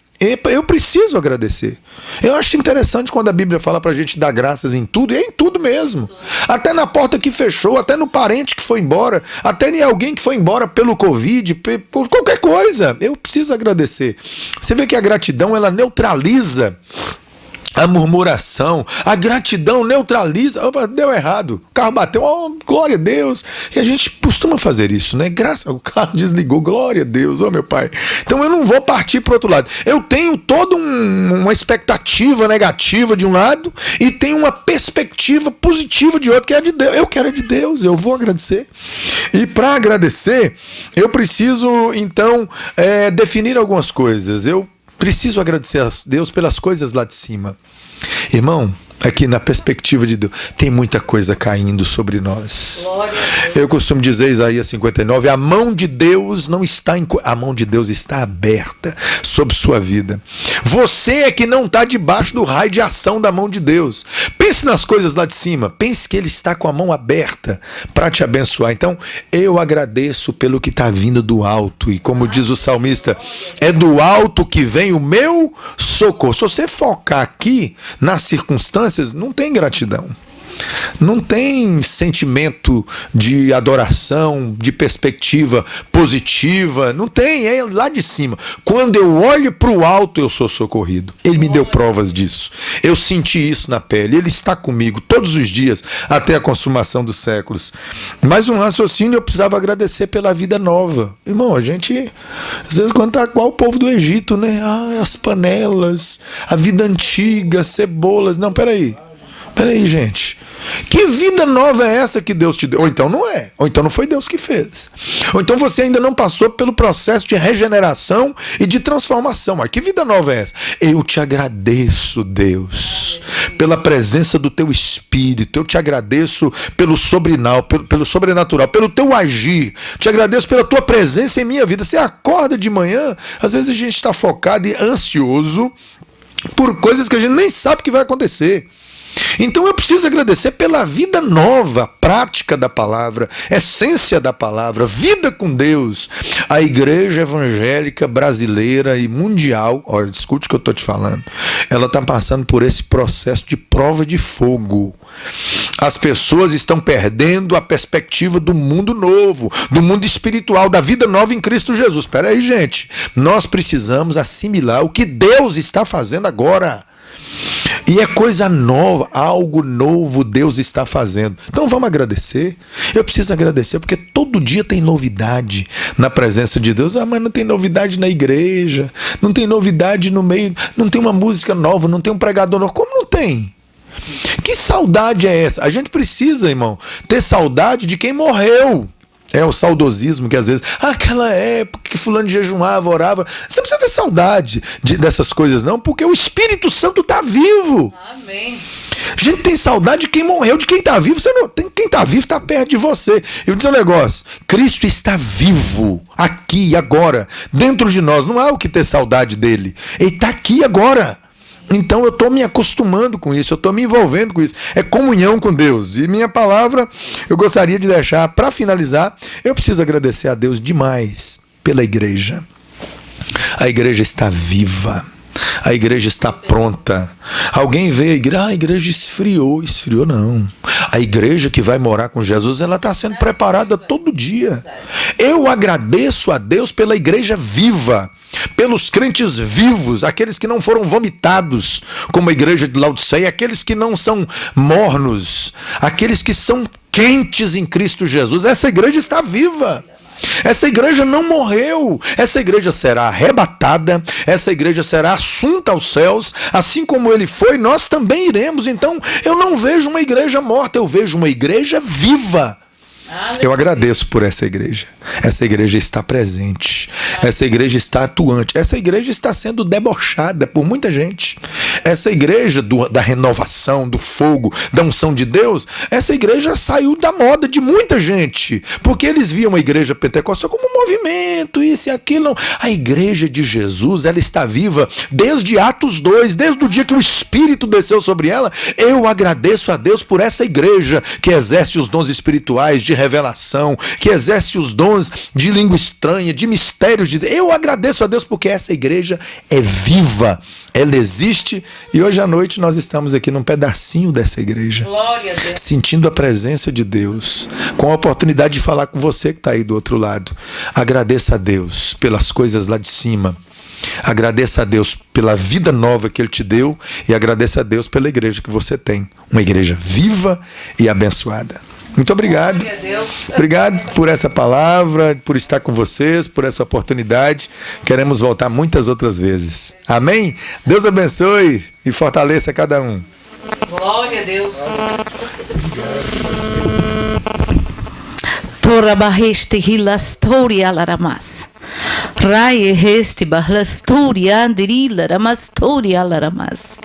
Eu preciso agradecer. Eu acho interessante quando a Bíblia fala para a gente dar graças em tudo, e é em tudo mesmo. Até na porta que fechou, até no parente que foi embora, até em alguém que foi embora pelo Covid, por qualquer coisa. Eu preciso agradecer. Você vê que a gratidão, ela neutraliza a murmuração, a gratidão neutraliza. Opa, deu errado, o carro bateu, oh, glória a Deus. E a gente costuma fazer isso, né? O carro desligou, glória a Deus, oh meu pai. Então eu não vou partir para o outro lado. Eu tenho toda uma expectativa negativa de um lado e tenho uma perspectiva positiva de outro, que é de Deus. Eu quero é de Deus, eu vou agradecer. E para agradecer, eu preciso então definir algumas coisas. Eu preciso agradecer a Deus pelas coisas lá de cima. Irmão, aqui na perspectiva de Deus, tem muita coisa caindo sobre nós. Eu costumo dizer, Isaías 59, a mão de Deus não está a mão de Deus está aberta sobre sua vida. Você é que não está debaixo do raio de ação da mão de Deus. Pense nas coisas lá de cima, pense que Ele está com a mão aberta para te abençoar. Então, eu agradeço pelo que está vindo do alto, e como diz o salmista, é do alto que vem o meu socorro. Se você focar aqui nas circunstâncias, não tem gratidão. Não tem sentimento de adoração, de perspectiva positiva, não tem, é lá de cima. Quando eu olho para o alto, eu sou socorrido. Ele me deu provas disso. Eu senti isso na pele. Ele está comigo todos os dias, até a consumação dos séculos. Mais um raciocínio, eu precisava agradecer pela vida nova. Irmão, a gente, às vezes, quando está igual o povo do Egito, né? As panelas, a vida antiga, cebolas. Não, peraí, gente. Que vida nova é essa que Deus te deu? Ou então não é. Ou então não foi Deus que fez. Ou então você ainda não passou pelo processo de regeneração e de transformação. Mas que vida nova é essa? Eu te agradeço, Deus, pela presença do teu Espírito. Eu te agradeço pelo sobrenatural, pelo teu agir. Te agradeço pela tua presença em minha vida. Você acorda de manhã, às vezes a gente está focado e ansioso por coisas que a gente nem sabe o que vai acontecer. Então eu preciso agradecer pela vida nova, prática da palavra, essência da palavra, vida com Deus. A igreja evangélica brasileira e mundial, olha, escute o que eu estou te falando, ela está passando por esse processo de prova de fogo. As pessoas estão perdendo a perspectiva do mundo novo, do mundo espiritual, da vida nova em Cristo Jesus. Espera aí, gente, nós precisamos assimilar o que Deus está fazendo agora. E é coisa nova, algo novo Deus está fazendo. Então vamos agradecer. Eu preciso agradecer porque todo dia tem novidade na presença de Deus. Mas não tem novidade na igreja, não tem novidade no meio, não tem uma música nova, não tem um pregador novo. Como não tem? Que saudade é essa? A gente precisa, irmão, ter saudade de quem morreu. É o saudosismo que às vezes, aquela época que fulano jejumava, orava. Você não precisa ter saudade dessas coisas não, porque o Espírito Santo está vivo. Amém. A gente tem saudade de quem morreu, de quem está vivo. Você não tem, quem está vivo está perto de você. Eu vou dizer um negócio, Cristo está vivo, aqui e agora, dentro de nós. Não há o que ter saudade dele. Ele está aqui agora. Então eu estou me acostumando com isso, eu estou me envolvendo com isso. É comunhão com Deus. E minha palavra, eu gostaria de deixar, para finalizar, eu preciso agradecer a Deus demais pela igreja. A igreja está viva. A igreja está pronta. Alguém vê a igreja esfriou. Esfriou não. A igreja que vai morar com Jesus, ela está sendo preparada todo dia. Eu agradeço a Deus pela igreja viva, pelos crentes vivos, aqueles que não foram vomitados, como a igreja de Laodiceia, aqueles que não são mornos, aqueles que são quentes em Cristo Jesus. Essa igreja está viva. Essa igreja não morreu. Essa igreja será arrebatada. Essa igreja será assunta aos céus. Assim como ele foi, nós também iremos. Então, eu não vejo uma igreja morta, eu vejo uma igreja viva. Eu agradeço por essa igreja. Essa igreja está presente. Essa igreja está atuante. Essa igreja está sendo debochada por muita gente. Essa igreja da renovação, do fogo, da unção de Deus, essa igreja saiu da moda de muita gente. Porque eles viam a igreja pentecostal como um movimento, isso e aquilo. Não. A igreja de Jesus, ela está viva desde Atos 2, desde o dia que o Espírito desceu sobre ela. Eu agradeço a Deus por essa igreja que exerce os dons espirituais de revelação, que exerce os dons de língua estranha, de mistérios de Deus. Eu agradeço a Deus porque essa igreja é viva, ela existe, e hoje à noite nós estamos aqui num pedacinho dessa igreja, Glória a Deus. sentindo a presença de Deus, com a oportunidade de falar com você que está aí do outro lado. Agradeça a Deus pelas coisas lá de cima. Agradeça a Deus pela vida nova que Ele te deu e agradeça a Deus pela igreja que você tem. Uma igreja viva e abençoada. Muito obrigado. Glória a Deus. Obrigado por essa palavra, por estar com vocês, por essa oportunidade. Queremos voltar muitas outras vezes. Amém? Deus abençoe e fortaleça cada um. Glória a Deus. Tora baheste hilastori alaramas. Rai hesti bahlastori andirila ramastori alaramas.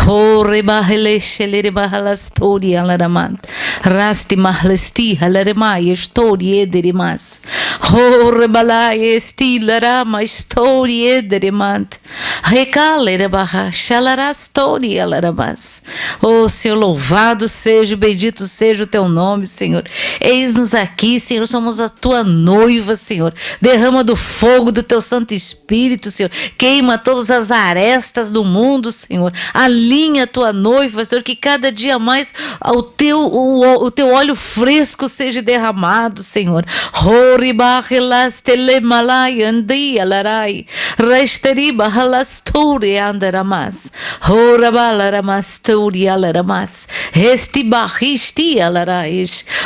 Hore baheleshelere bahalastori alaraman. Rasti mahlesti halaremai estori ederimas. Hore balai esti larama estori ederimant. Recalere baha shalarastori alaramas. Oh, Senhor, louvado seja, bendito seja o teu nome, Senhor. Eis-nos aqui, Senhor, somos a tua noiva, Senhor. Derrama do fogo do teu Santo Espírito, Senhor. Queima todas as arestas do mundo, Senhor. Alinha a tua noiva, Senhor, que cada dia mais o teu óleo fresco seja derramado, Senhor.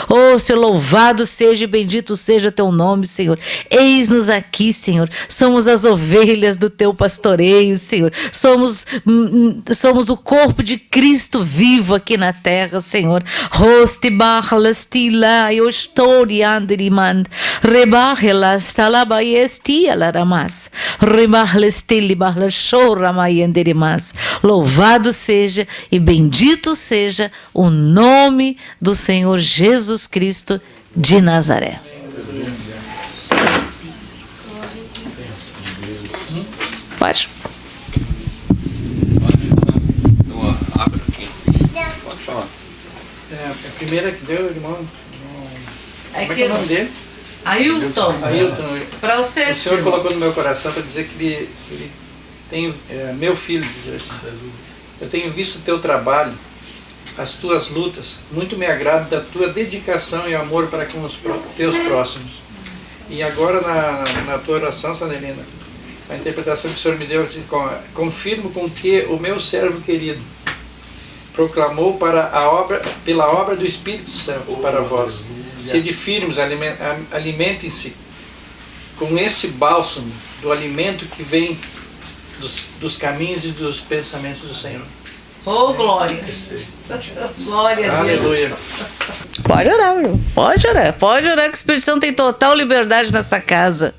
Oh, Senhor, louvado seja e bendito seja teu nome, Senhor. Eis-nos aqui, Senhor. Somos as ovelhas do teu pastoreio, Senhor. Somos o corpo de Cristo vivo aqui na terra, Senhor. Louvado seja e bendito seja o nome do Senhor Jesus Cristo de Nazaré. Pode. Pode falar. A primeira que deu, irmão. Como é que é o nome dele? Ailton. Ailton. Para você. O Senhor colocou no meu coração para dizer que ele tem, meu filho, dizer assim, eu tenho visto o teu trabalho, as tuas lutas, muito me agrada da tua dedicação e amor para com os teus próximos. E agora na tua oração, Sandelina, a interpretação que o Senhor me deu, assim, confirmo com que o meu servo querido proclamou pela obra do Espírito Santo para vós. Sede firmes, alimentem-se com este bálsamo do alimento que vem dos caminhos e dos pensamentos do Senhor. Oh, glória. Glória a Deus. Aleluia. Pode orar, meu. Pode orar. Pode orar que o Espírito Santo tem total liberdade nessa casa.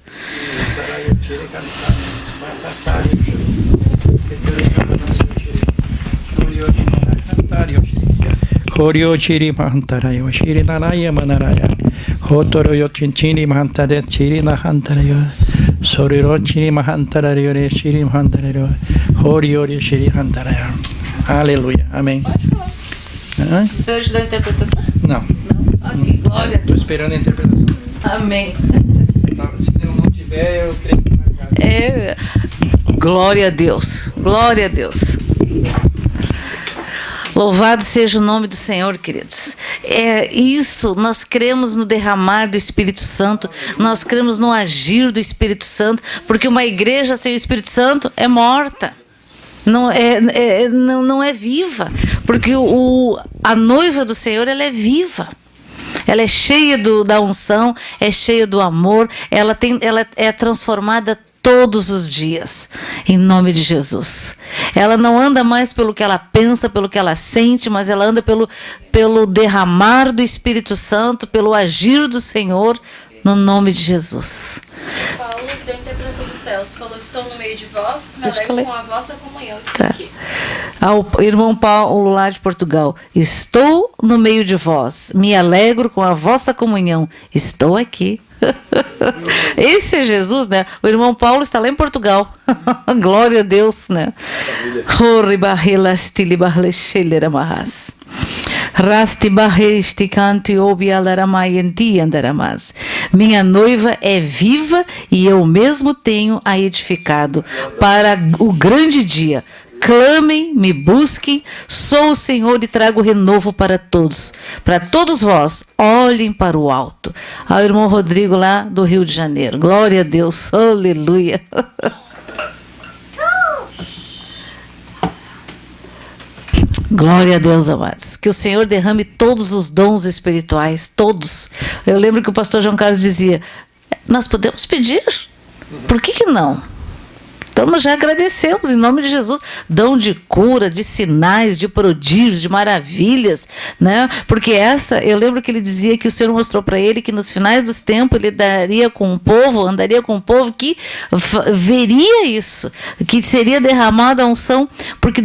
Horio chiri mahantarayo, shiri naraya manaraya. Hotoro yo chinchini mahantare, chiri nahantarayo. Soriro chiri mahantarayo, shiri mahantarayo. Horio shiri hantaraya. Aleluia. Amém. O senhor te deu a interpretação? Não. Não? Ok, glória a Estou Deus. esperando a interpretação. Amém. Se eu não tiver, eu creio que não é. Glória a Deus. Glória a Deus. Louvado seja o nome do Senhor, queridos. É isso, nós cremos no derramar do Espírito Santo, nós cremos no agir do Espírito Santo, porque uma igreja sem o Espírito Santo é morta. Não é viva, porque a noiva do Senhor, ela é viva. Ela é cheia da unção, é cheia do amor, ela é transformada todos os dias, em nome de Jesus. Ela não anda mais pelo que ela pensa, pelo que ela sente, mas ela anda pelo derramar do Espírito Santo, pelo agir do Senhor, no nome de Jesus. Paulo deu a interpretação dos céus, falou: estou no meio de vós, me alegro com a vossa comunhão. Estou aqui. Ao irmão Paulo lá de Portugal: estou no meio de vós, me alegro com a vossa comunhão. Estou aqui. Esse é Jesus, né? O irmão Paulo está lá em Portugal. Glória a Deus, né? Minha noiva é viva e eu mesmo tenho a edificado para o grande dia. Clamem, me busquem, sou o Senhor e trago renovo para todos vós, olhem para o alto. Ao irmão Rodrigo lá do Rio de Janeiro, glória a Deus, aleluia. Glória a Deus, amados. Que o Senhor derrame todos os dons espirituais, todos. Eu lembro que o pastor João Carlos dizia: nós podemos pedir, por que não? Então nós já agradecemos em nome de Jesus, dom de cura, de sinais, de prodígios, de maravilhas, né? Porque eu lembro que ele dizia que o Senhor mostrou para ele que nos finais dos tempos ele andaria com um povo que veria isso, que seria derramada a unção, porque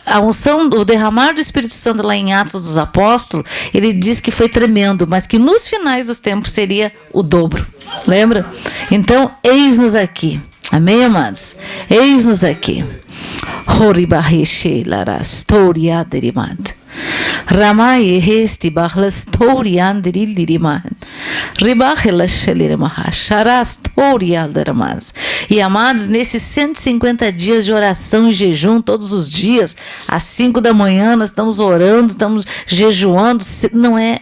a unção, o derramar do Espírito Santo lá em Atos dos Apóstolos, ele diz que foi tremendo, mas que nos finais dos tempos seria o dobro. Lembra? Então, eis-nos aqui. Amém, amados? Eis-nos aqui. E amados, nesses 150 dias de oração e jejum, todos os dias, às 5 da manhã, nós estamos orando, estamos jejuando, não é?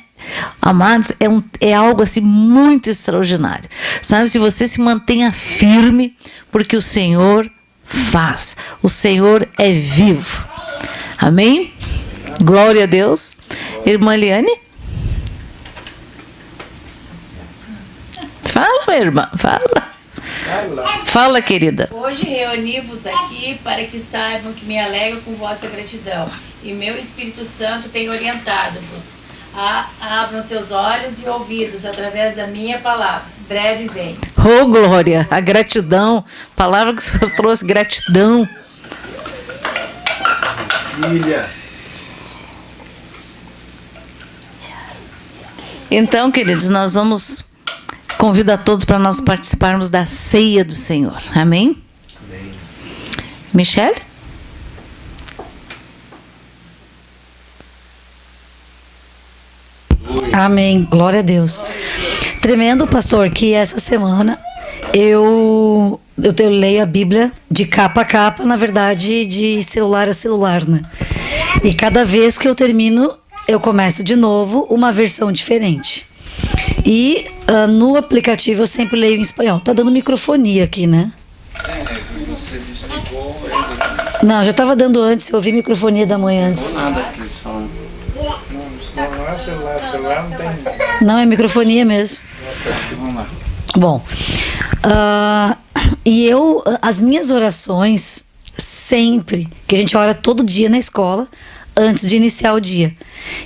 Amados, é algo assim muito extraordinário. Sabe, se você se mantenha firme, porque o Senhor faz, o Senhor é vivo. Amém? Glória a Deus. Irmã Eliane? Fala, minha irmã, fala. Fala, querida. Hoje reuni-vos aqui para que saibam que me alegro com vossa gratidão, e meu Espírito Santo tem orientado-vos. Abram seus olhos e ouvidos através da minha palavra. Breve vem. Oh, glória, a gratidão. Palavra que o Senhor trouxe, gratidão. Filha. Então, queridos, nós vamos convidar todos para nós participarmos da ceia do Senhor. Amém? Amém. Michele? Amém, glória a Deus. Tremendo, pastor, que essa semana eu leio a Bíblia de capa a capa, na verdade, de celular a celular, né? E cada vez que eu termino, eu começo de novo uma versão diferente. E no aplicativo eu sempre leio em espanhol. Tá dando microfonia aqui, né? Não, já estava dando antes, eu ouvi microfonia da manhã antes. Celular não tem. Não, é microfonia mesmo. Bom, e as minhas orações, sempre, que a gente ora todo dia na escola, antes de iniciar o dia,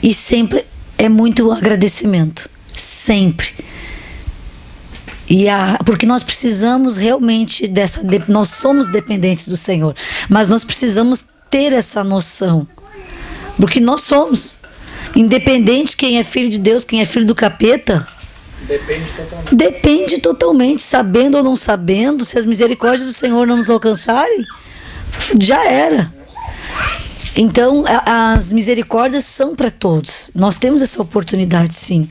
e sempre é muito agradecimento, sempre. Porque nós precisamos realmente nós somos dependentes do Senhor, mas nós precisamos ter essa noção, porque nós somos. Independente quem é filho de Deus, quem é filho do capeta, depende totalmente, sabendo ou não sabendo. Se as misericórdias do Senhor não nos alcançarem, já era. Então, as misericórdias são para todos. Nós temos essa oportunidade, sim.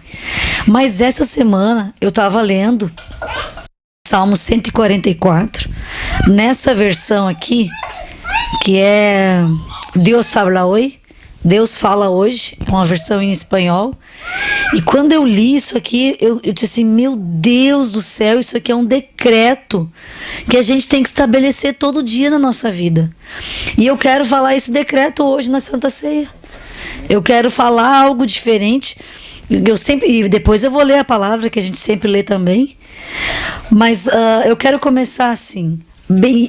Mas essa semana eu estava lendo Salmo 144. Nessa versão aqui, que é Deus habla hoy, Deus fala hoje, é uma versão em espanhol. E quando eu li isso aqui, eu disse assim, meu Deus do céu, isso aqui é um decreto que a gente tem que estabelecer todo dia na nossa vida. E eu quero falar esse decreto hoje na Santa Ceia. Eu quero falar algo diferente. E depois eu vou ler a palavra que a gente sempre lê também. Mas eu quero começar assim.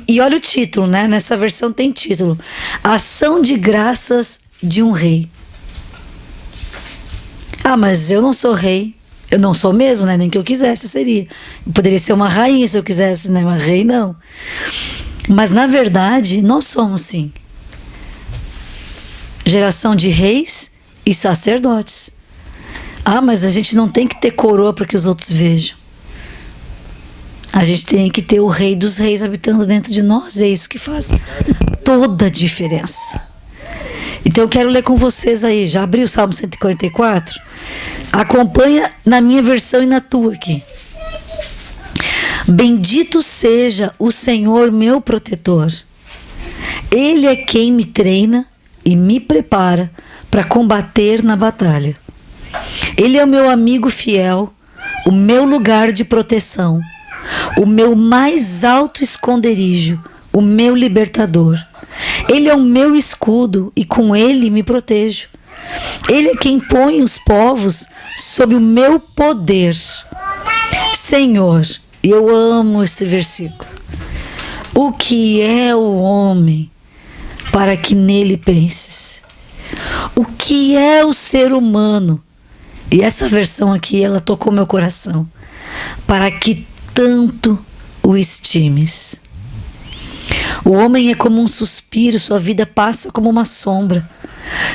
E olha o título, né? Nessa versão tem título: Ação de Graças de um Rei. Ah, mas eu não sou rei. Eu não sou mesmo, né? Nem que eu quisesse eu seria. Eu poderia ser uma rainha se eu quisesse, né? Mas rei não. Mas na verdade, nós somos sim geração de reis e sacerdotes. Ah, mas a gente não tem que ter coroa para que os outros vejam. A gente tem que ter o Rei dos Reis habitando dentro de nós. É isso que faz toda a diferença. Então eu quero ler com vocês aí. Já abri o Salmo 144? Acompanha na minha versão e na tua aqui. Bendito seja o Senhor meu protetor. Ele é quem me treina e me prepara para combater na batalha. Ele é o meu amigo fiel, o meu lugar de proteção, o meu mais alto esconderijo, o meu libertador. Ele é o meu escudo e com ele me protejo. Ele é quem põe os povos sob o meu poder. Senhor, eu amo esse versículo. O que é o homem para que nele penses? O que é o ser humano? E essa versão aqui, ela tocou meu coração. Para que tanto o estimes. O homem é como um suspiro, sua vida passa como uma sombra.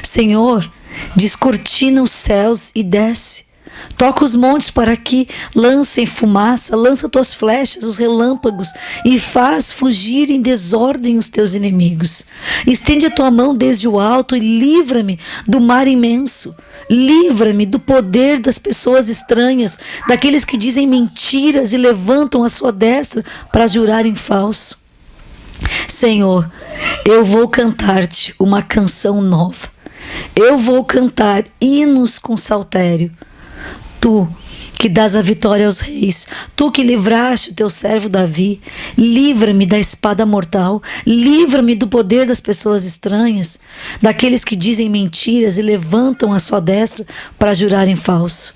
Senhor, descortina os céus e desce. Toca os montes para que lancem fumaça, lança tuas flechas, os relâmpagos, e faz fugir em desordem os teus inimigos. Estende a tua mão desde o alto e livra-me do mar imenso. Livra-me do poder das pessoas estranhas, daqueles que dizem mentiras e levantam a sua destra para jurar em falso. Senhor, eu vou cantar-te uma canção nova. Eu vou cantar hinos com saltério. Tu que dás a vitória aos reis, tu que livraste o teu servo Davi, livra-me da espada mortal, livra-me do poder das pessoas estranhas, daqueles que dizem mentiras e levantam a sua destra para jurar em falso.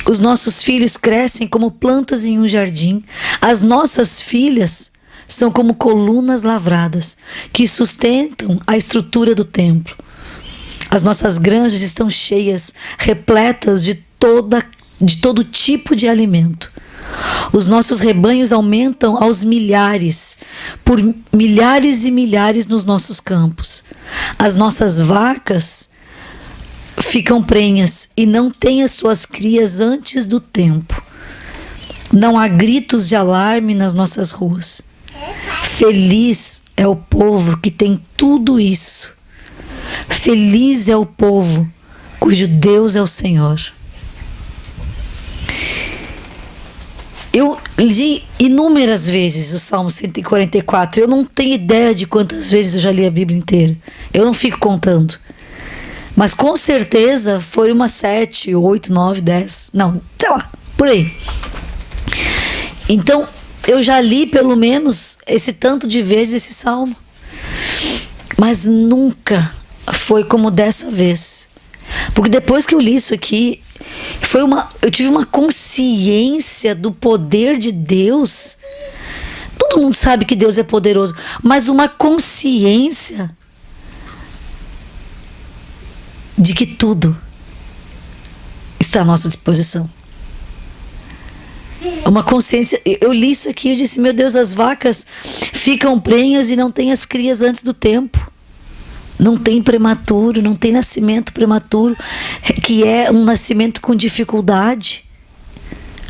Os nossos filhos crescem como plantas em um jardim, as nossas filhas são como colunas lavradas que sustentam a estrutura do templo. As nossas granjas estão cheias, repletas de todo tipo de alimento. Os nossos rebanhos aumentam aos milhares, por milhares e milhares nos nossos campos. As nossas vacas ficam prenhas e não têm as suas crias antes do tempo. Não há gritos de alarme nas nossas ruas. Feliz é o povo que tem tudo isso. Feliz é o povo cujo Deus é o Senhor. Eu li inúmeras vezes o Salmo 144. Eu não tenho ideia de quantas vezes eu já li a Bíblia inteira. Eu não fico contando. Mas com certeza foi umas 7, 8, 9, 10. Não, sei lá, por aí. Então, eu já li pelo menos esse tanto de vezes esse Salmo. Mas nunca foi como dessa vez. Porque depois que eu li isso aqui, eu tive uma consciência do poder de Deus. Todo mundo sabe que Deus é poderoso, mas uma consciência de que tudo está à nossa disposição. Uma consciência. Eu li isso aqui e disse, meu Deus, as vacas ficam prenhas e não têm as crias antes do tempo. Não tem prematuro, não tem nascimento prematuro, que é um nascimento com dificuldade.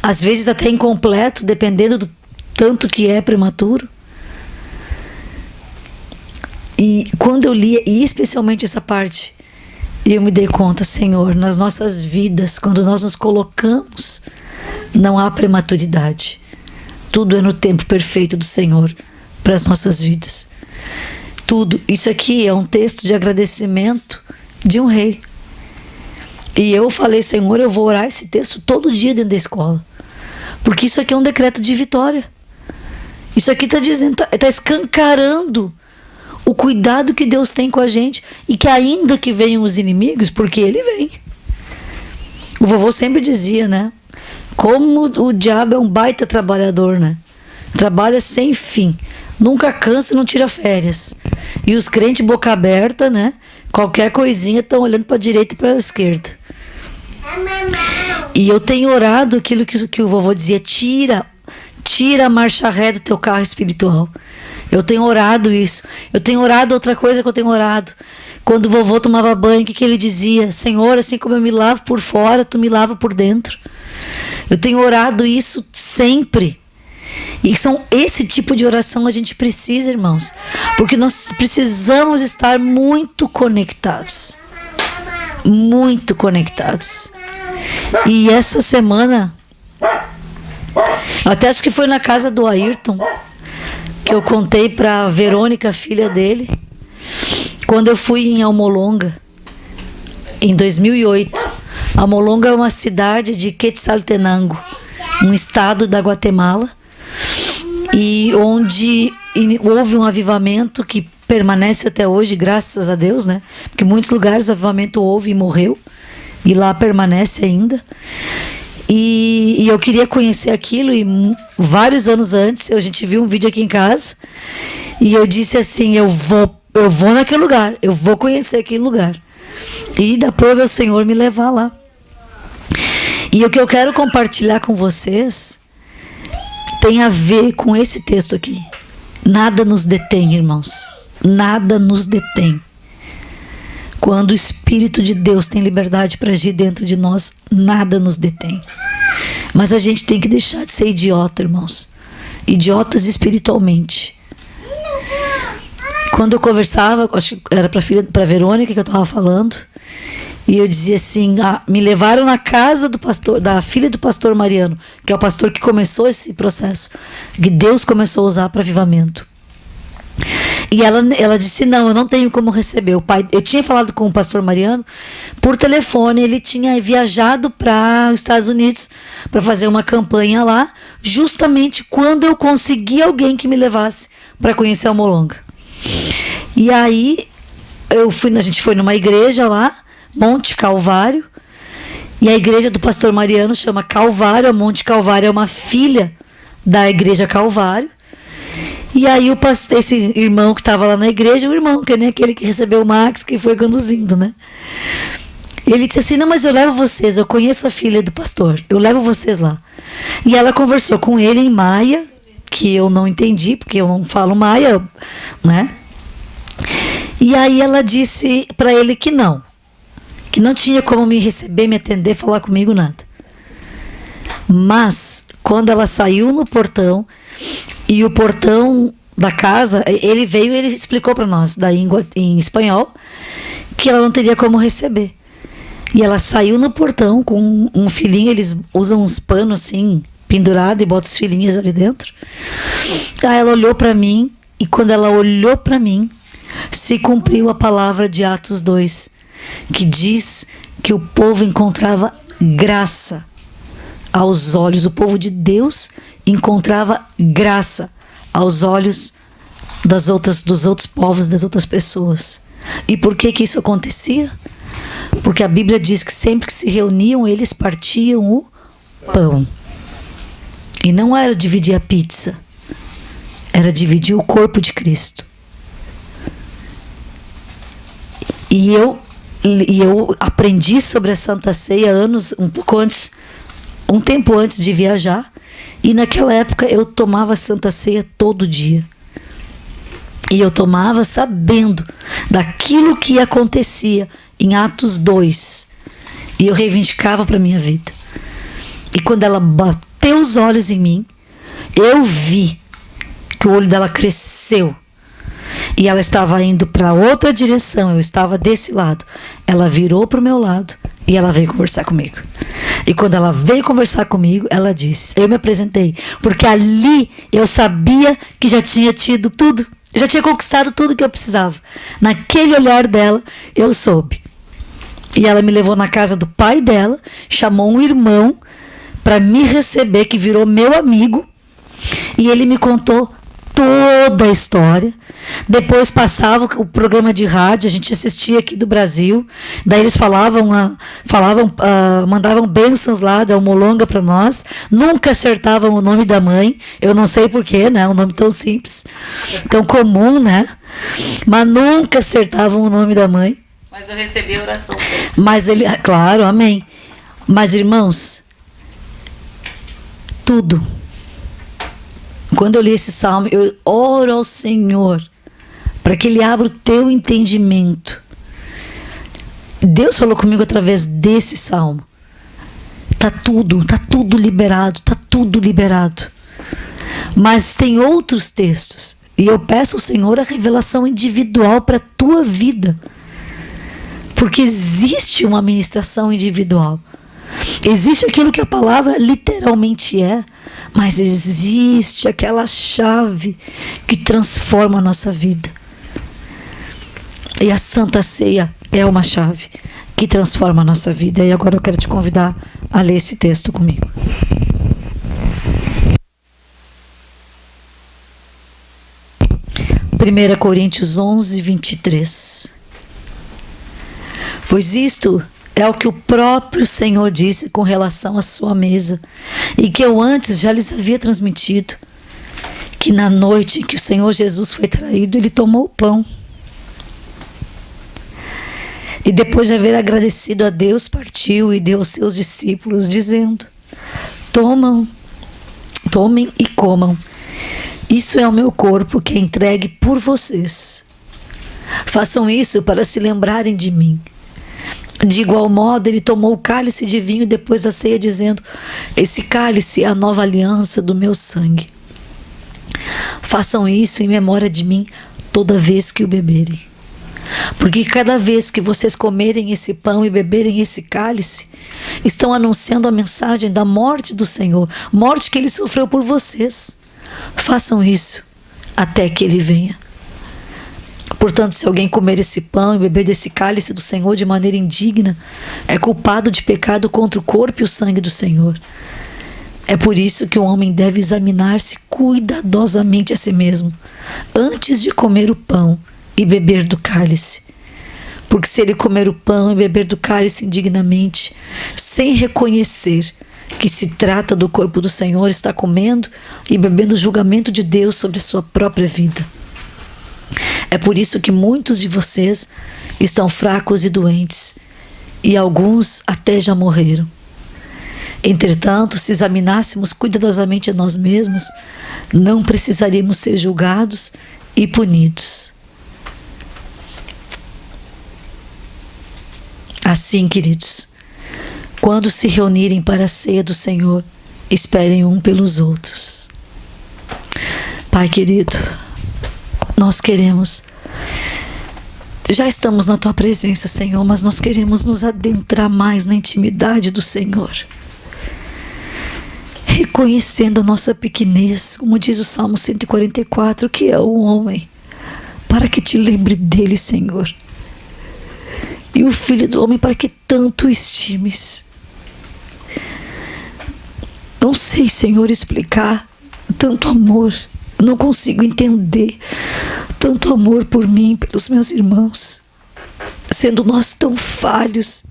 Às vezes até incompleto, dependendo do tanto que é prematuro. E quando eu li, e especialmente essa parte, eu me dei conta, Senhor, nas nossas vidas, quando nós nos colocamos, não há prematuridade. Tudo é no tempo perfeito do Senhor para as nossas vidas. tudo. Isso aqui é um texto de agradecimento de um rei. E eu falei, Senhor, eu vou orar esse texto todo dia dentro da escola. Porque isso aqui é um decreto de vitória. Isso aqui está dizendo, está escancarando o cuidado que Deus tem com a gente. E que ainda que venham os inimigos, porque ele vem. O vovô sempre dizia, né? Como o diabo é um baita trabalhador, né? Trabalha sem fim. Nunca cansa e não tira férias. E os crentes boca aberta, né? Qualquer coisinha estão olhando para a direita e para a esquerda. E eu tenho orado aquilo que o vovô dizia, tira a marcha ré do teu carro espiritual. Eu tenho orado isso. Eu tenho orado outra coisa que eu tenho orado. Quando o vovô tomava banho, o que ele dizia? Senhor, assim como eu me lavo por fora, tu me lava por dentro. Eu tenho orado isso sempre. E são esse tipo de oração a gente precisa, irmãos. Porque nós precisamos estar muito conectados. Muito conectados. E essa semana, até acho que foi na casa do Ayrton, que eu contei para a Verônica, filha dele, quando eu fui em Almolonga, em 2008. Almolonga é uma cidade de Quetzaltenango, um estado da Guatemala, e onde houve um avivamento que permanece até hoje, graças a Deus, né? Porque em muitos lugares o avivamento houve e morreu, e lá permanece ainda. E eu queria conhecer aquilo, e vários anos antes a gente viu um vídeo aqui em casa, e eu disse assim, eu vou naquele lugar, eu vou conhecer aquele lugar. E da prova é o Senhor me levar lá. E o que eu quero compartilhar com vocês tem a ver com esse texto aqui. Nada nos detém, irmãos. Nada nos detém. Quando o Espírito de Deus tem liberdade para agir dentro de nós, nada nos detém. Mas a gente tem que deixar de ser idiota, irmãos. Idiotas espiritualmente. Quando eu conversava, acho que era para Verônica que eu estava falando, e eu dizia assim, me levaram na casa do pastor, da filha do pastor Mariano, que é o pastor que começou esse processo, que Deus começou a usar para avivamento. E ela disse, não, eu não tenho como receber. Eu tinha falado com o pastor Mariano por telefone, ele tinha viajado para os Estados Unidos para fazer uma campanha lá, justamente quando eu consegui alguém que me levasse para conhecer Almolonga. E aí a gente foi numa igreja lá, Monte Calvário, e a igreja do pastor Mariano chama Calvário, a Monte Calvário é uma filha da igreja Calvário. E aí esse irmão que estava lá na igreja, o irmão, que é nem aquele que recebeu o Max, que foi conduzindo, né? Ele disse assim, não, mas eu levo vocês, eu conheço a filha do pastor, eu levo vocês lá. E ela conversou com ele em maia, que eu não entendi, porque eu não falo maia, né? E aí ela disse para ele que não tinha como me receber, me atender, falar comigo, nada. Mas, quando ela saiu no portão, e o portão da casa, ele veio e ele explicou para nós, daí em espanhol, que ela não teria como receber. E ela saiu no portão com um filhinho, eles usam uns panos assim, pendurado, e botam os filhinhos ali dentro. Aí ela olhou para mim, e quando ela olhou para mim, se cumpriu a palavra de Atos 2, que diz que o povo encontrava graça aos olhos, o povo de Deus encontrava graça aos olhos dos outros povos, das outras pessoas. E por que isso acontecia? Porque a Bíblia diz que sempre que se reuniam, eles partiam o pão. E não era dividir a pizza, era dividir o corpo de Cristo. E eu aprendi sobre a Santa Ceia um tempo antes de viajar, e naquela época eu tomava a Santa Ceia todo dia. E eu tomava sabendo daquilo que acontecia em Atos 2. E eu reivindicava para a minha vida. E quando ela bateu os olhos em mim, eu vi que o olho dela cresceu. E ela estava indo para outra direção, eu estava desse lado. Ela virou para o meu lado e ela veio conversar comigo. E quando ela veio conversar comigo, ela disse, eu me apresentei, porque ali eu sabia que já tinha tido tudo. Já tinha conquistado tudo que eu precisava. Naquele olhar dela, eu soube. E ela me levou na casa do pai dela, chamou um irmão para me receber, que virou meu amigo, e ele me contou toda a história. Depois passava o programa de rádio, a gente assistia aqui do Brasil, daí eles mandavam bênçãos lá da Almolonga para nós, nunca acertavam o nome da mãe, eu não sei porquê, né? Um nome tão simples, tão comum, né? Mas nunca acertavam o nome da mãe. Mas eu recebi a oração sempre. Mas ele, claro, amém. Mas irmãos, tudo. Quando eu li esse salmo, eu oro ao Senhor para que Ele abra o teu entendimento. Deus falou comigo através desse salmo. Tá tudo liberado, tá tudo liberado. Mas tem outros textos, e eu peço ao Senhor a revelação individual para a tua vida. Porque existe uma ministração individual. Existe aquilo que a palavra literalmente é, mas existe aquela chave que transforma a nossa vida. E a Santa Ceia é uma chave que transforma a nossa vida. E agora eu quero te convidar a ler esse texto comigo. Primeira Coríntios 11, 23. Pois isto é o que o próprio Senhor disse com relação à sua mesa, e que eu antes já lhes havia transmitido, que na noite em que o Senhor Jesus foi traído, Ele tomou o pão. E depois de haver agradecido a Deus, partiu e deu aos seus discípulos, dizendo: tomem e comam. Isso é o meu corpo que é entregue por vocês. Façam isso para se lembrarem de mim. De igual modo, ele tomou o cálice de vinho depois da ceia, dizendo: esse cálice é a nova aliança do meu sangue. Façam isso em memória de mim toda vez que o beberem. Porque cada vez que vocês comerem esse pão e beberem esse cálice, estão anunciando a mensagem da morte do Senhor, morte que Ele sofreu por vocês. Façam isso até que Ele venha. Portanto, se alguém comer esse pão e beber desse cálice do Senhor de maneira indigna, é culpado de pecado contra o corpo e o sangue do Senhor. É por isso que o homem deve examinar-se cuidadosamente a si mesmo, antes de comer o pão e beber do cálice. Porque se ele comer o pão e beber do cálice indignamente, sem reconhecer que se trata do corpo do Senhor, está comendo e bebendo o julgamento de Deus sobre a sua própria vida. É por isso que muitos de vocês estão fracos e doentes, e alguns até já morreram. Entretanto, se examinássemos cuidadosamente a nós mesmos, não precisaríamos ser julgados e punidos. Assim, queridos, quando se reunirem para a ceia do Senhor, esperem um pelos outros. Pai querido, nós queremos, já estamos na Tua presença, Senhor, mas nós queremos nos adentrar mais na intimidade do Senhor, reconhecendo a nossa pequenez, como diz o Salmo 144, que é o homem, para que te lembre dele, Senhor, e o Filho do homem para que tanto o estimes. Não sei, Senhor, explicar tanto amor, não consigo entender tanto amor por mim, pelos meus irmãos, sendo nós tão falhos.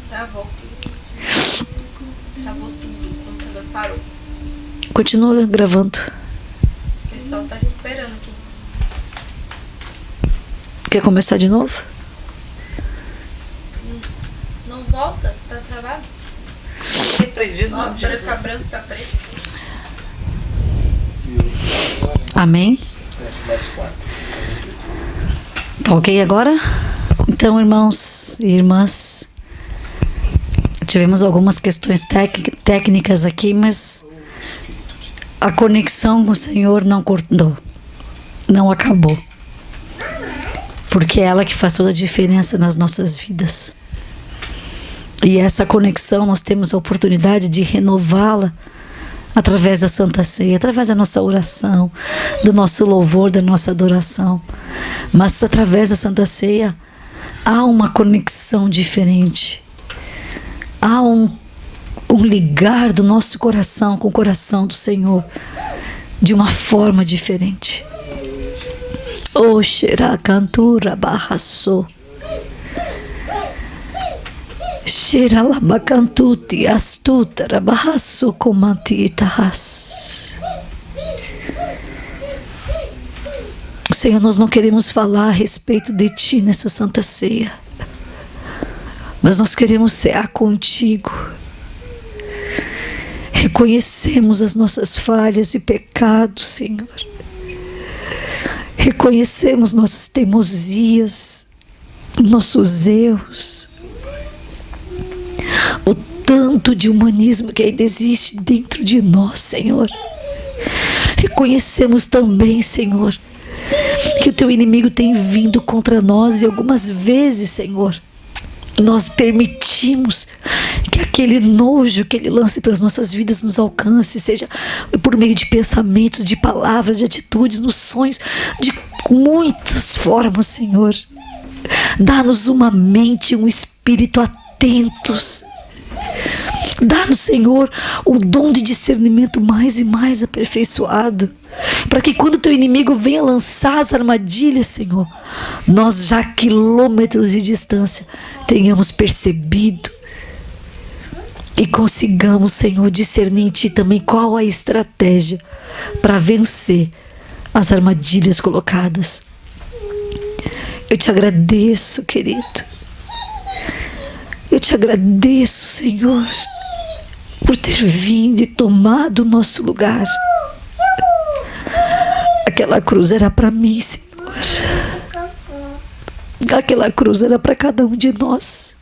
Travou tudo, o computador parou. Continua gravando. O pessoal tá esperando aqui. Quer começar de novo? Não volta? Tá travado? Repreendido, Ó, não, para Jesus. ficar branco, tá preto. Amém? Tá ok agora? Então, irmãos e irmãs, tivemos algumas questões técnicas aqui, mas a conexão com o Senhor não cortou, não acabou. Porque é ela que faz toda a diferença nas nossas vidas. E essa conexão nós temos a oportunidade de renová-la através da Santa Ceia, através da nossa oração, do nosso louvor, da nossa adoração. Mas através da Santa Ceia há uma conexão diferente. Há um ligar do nosso coração com o coração do Senhor de uma forma diferente. O Xeracantura Barraçô. Xeralabacantuti Astuta Barraçô Comantitahas. Senhor, nós não queremos falar a respeito de Ti nessa Santa Ceia, mas nós queremos cear contigo. Reconhecemos as nossas falhas e pecados, Senhor. Reconhecemos nossas teimosias, nossos erros, o tanto de humanismo que ainda existe dentro de nós, Senhor. Reconhecemos também, Senhor, que o Teu inimigo tem vindo contra nós e algumas vezes, Senhor, nós permitimos que aquele nojo que Ele lance para as nossas vidas nos alcance, seja por meio de pensamentos, de palavras, de atitudes, nos sonhos, de muitas formas, Senhor. Dá-nos uma mente, um espírito atentos. Dá-nos, Senhor, o dom de discernimento mais e mais aperfeiçoado, para que quando o Teu inimigo venha lançar as armadilhas, Senhor, nós já a quilômetros de distância tenhamos percebido e consigamos, Senhor, discernir em Ti também qual a estratégia para vencer as armadilhas colocadas. Eu Te agradeço, querido. Eu Te agradeço, Senhor, por ter vindo e tomado o nosso lugar. Aquela cruz era para mim, Senhor. Aquela cruz era para cada um de nós.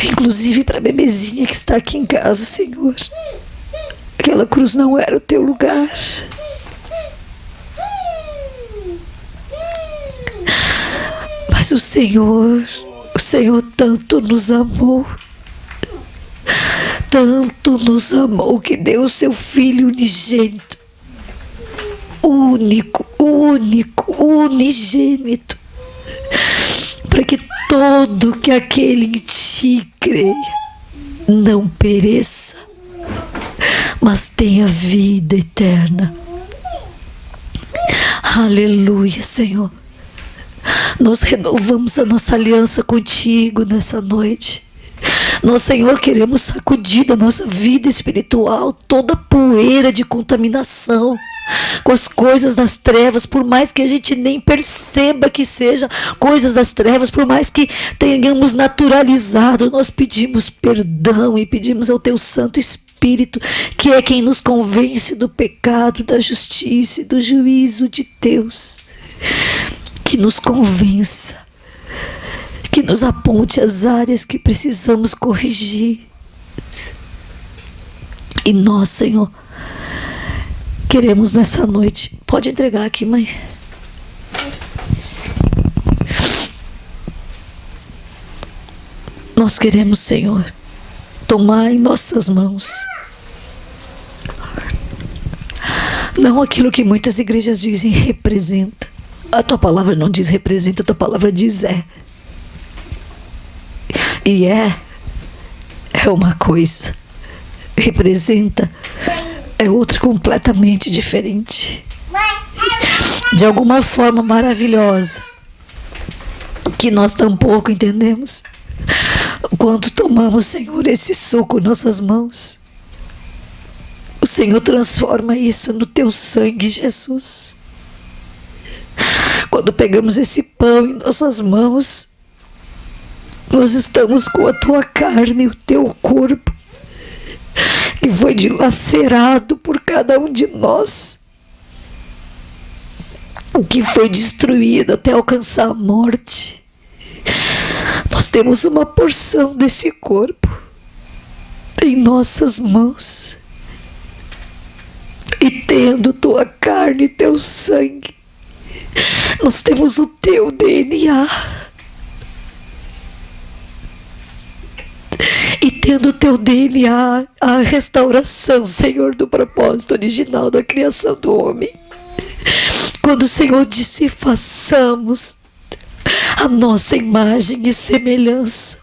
Inclusive para a bebezinha que está aqui em casa, Senhor. Aquela cruz não era o Teu lugar. Mas o Senhor tanto nos amou que deu o Seu Filho unigênito, unigênito, para que todo que aquele em Ti creia não pereça, mas tenha vida eterna. Aleluia, Senhor. Nós renovamos a nossa aliança contigo nessa noite. Nós, Senhor, queremos sacudir da nossa vida espiritual toda poeira de contaminação com as coisas das trevas, por mais que a gente nem perceba que seja coisas das trevas, por mais que tenhamos naturalizado, nós pedimos perdão e pedimos ao Teu Santo Espírito, que é quem nos convence do pecado, da justiça e do juízo de Deus, que nos convença, que nos aponte as áreas que precisamos corrigir. E nós, Senhor, queremos nessa noite. Pode entregar aqui, mãe. Nós queremos, Senhor, tomar em nossas mãos não aquilo que muitas igrejas dizem representa. A Tua palavra não diz representa, a Tua palavra diz é. E é uma coisa, representa é outra completamente diferente. De alguma forma maravilhosa, que nós tampouco entendemos. Quando tomamos, Senhor, esse suco em nossas mãos, o Senhor transforma isso no Teu sangue, Jesus. Quando pegamos esse pão em nossas mãos, nós estamos com a Tua carne, o Teu corpo, que foi dilacerado por cada um de nós, que foi destruído até alcançar a morte. Nós temos uma porção desse corpo em nossas mãos, e tendo Tua carne e Teu sangue, nós temos o Teu DNA. e tendo o teu DNA, a restauração, Senhor, do propósito original da criação do homem. Quando o Senhor disse: façamos a nossa imagem e semelhança.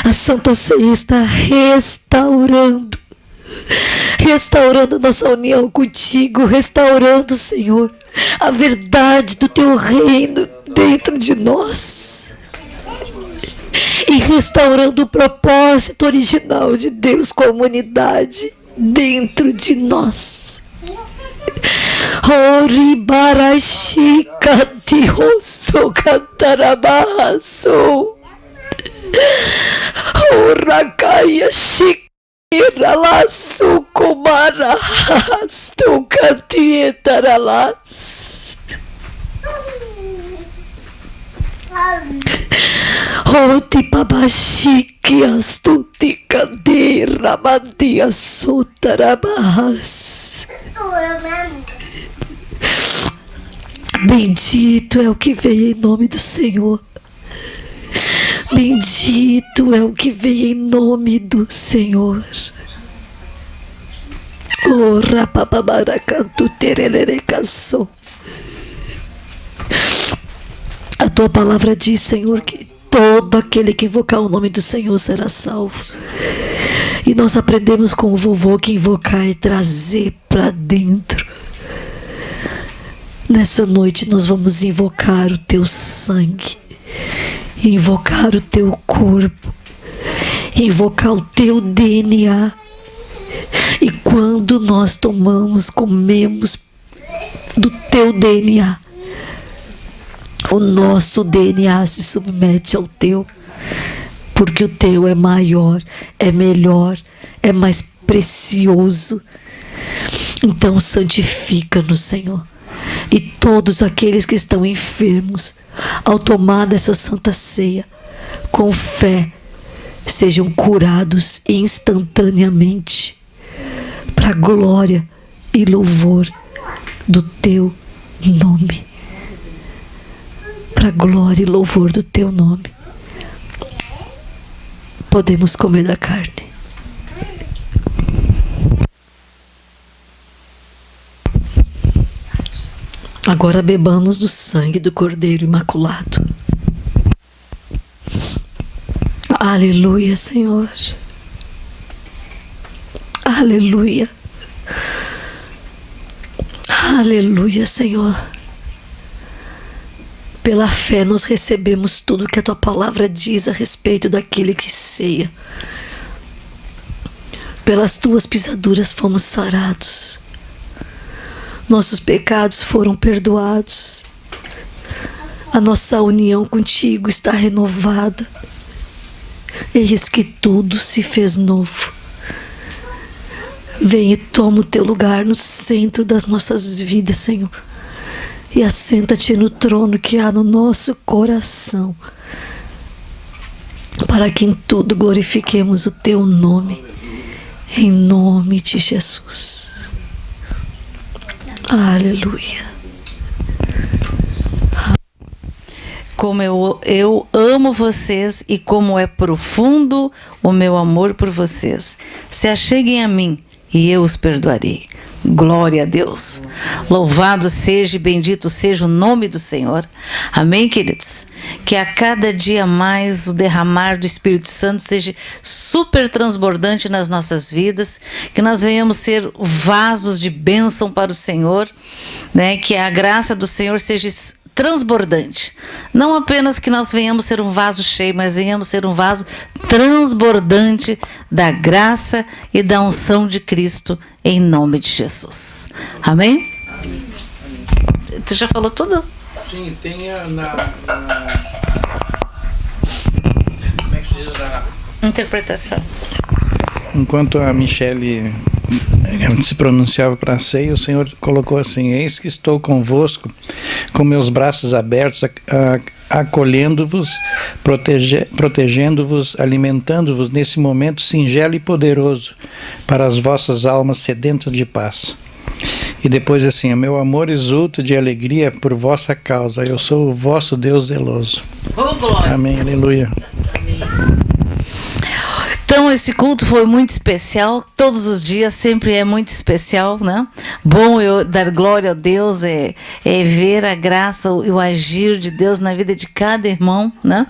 A Santa Ceia está restaurando a nossa união contigo, restaurando, Senhor, a verdade do teu reino dentro de nós e restaurando o propósito original de Deus com a humanidade dentro de nós. Oribarashi katihoso katarabahaso Orakaya shikira lasu kumarahastu katietaralas Oti babashiki astuti kadira mandia sutarabahas. Bendito é o que veio em nome do Senhor. Bendito é o que veio em nome do Senhor. Oh, rapapabaracantu terelerecaçou. A tua palavra diz, Senhor, que todo aquele que invocar o nome do Senhor será salvo. E nós aprendemos com o vovô que invocar é trazer para dentro. Nessa noite nós vamos invocar o teu sangue, invocar o teu corpo, invocar o teu DNA. E quando nós comemos do teu DNA, o nosso DNA se submete ao teu, porque o teu é maior, é melhor, é mais precioso. Então santifica-nos, Senhor. E todos aqueles que estão enfermos, ao tomar dessa santa ceia, com fé, sejam curados instantaneamente, para a glória e louvor do teu nome. Para a glória e louvor do teu nome. Podemos comer da carne. Agora bebamos do sangue do Cordeiro Imaculado. Aleluia, Senhor. Aleluia. Aleluia, Senhor. Pela fé nós recebemos tudo que a tua palavra diz a respeito daquele que ceia. Pelas tuas pisaduras fomos sarados. Nossos pecados foram perdoados. A nossa união contigo está renovada. Eis que tudo se fez novo. Vem e toma o teu lugar no centro das nossas vidas, Senhor. E assenta-te no trono que há no nosso coração, para que em tudo glorifiquemos o teu nome, em nome de Jesus. Aleluia. Como eu amo vocês e como é profundo o meu amor por vocês. Se acheguem a mim e eu os perdoarei. Glória a Deus. Louvado seja e bendito seja o nome do Senhor. Amém, queridos? Que a cada dia mais o derramar do Espírito Santo seja super transbordante nas nossas vidas, que nós venhamos ser vasos de bênção para o Senhor, né? Que a graça do Senhor seja transbordante. Não apenas que nós venhamos ser um vaso cheio, mas venhamos ser um vaso transbordante da graça e da unção de Cristo, em nome de Jesus. Amém? Tu já falou tudo? Sim, tem como é que se diz? Interpretação. Enquanto a Michele se pronunciava para a ceia, o Senhor colocou assim: eis que estou convosco com meus braços abertos, acolhendo-vos, protegendo-vos, alimentando-vos nesse momento singelo e poderoso para as vossas almas sedentas de paz. E depois assim: o meu amor exulta de alegria por vossa causa, eu sou o vosso Deus zeloso. Oh, glória. Amém, aleluia. Amém. Então, esse culto foi muito especial. Todos os dias sempre é muito especial, né? Bom eu dar glória a Deus, é ver a graça e o agir de Deus na vida de cada irmão, né?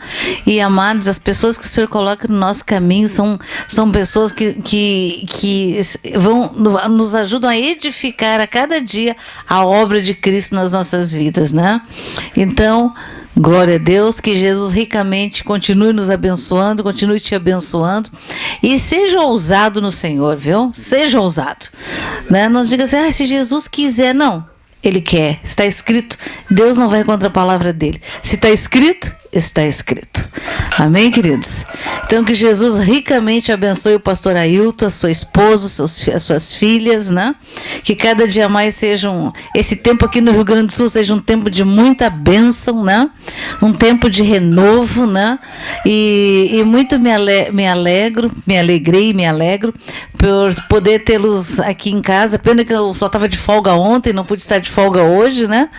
E, amados, as pessoas que o Senhor coloca no nosso caminho são pessoas que vão nos ajudam a edificar a cada dia a obra de Cristo nas nossas vidas, né? Então, glória a Deus, que Jesus ricamente continue nos abençoando, continue te abençoando, e seja ousado no Senhor, viu? Seja ousado, né? Não diga assim, se Jesus quiser, não. Ele quer, está escrito. Deus não vai contra a palavra dele. Se está escrito, está escrito. Amém, queridos? Então, que Jesus ricamente abençoe o pastor Ailton, a sua esposa, as suas filhas, né? Que cada dia mais esse tempo aqui no Rio Grande do Sul seja um tempo de muita bênção, né? Um tempo de renovo, né? E muito me alegrei e me alegro por poder tê-los aqui em casa. Pena que eu só estava de folga ontem, não pude estar de folga hoje, né?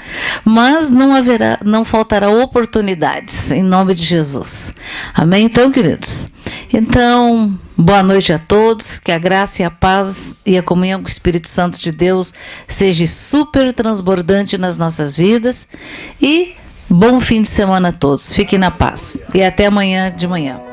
Mas não faltará oportunidades, em nome de Jesus. Amém? Então, queridos. Então, boa noite a todos, que a graça e a paz e a comunhão com o Espírito Santo de Deus seja super transbordante nas nossas vidas, e bom fim de semana a todos. Fiquem na paz. E até amanhã de manhã.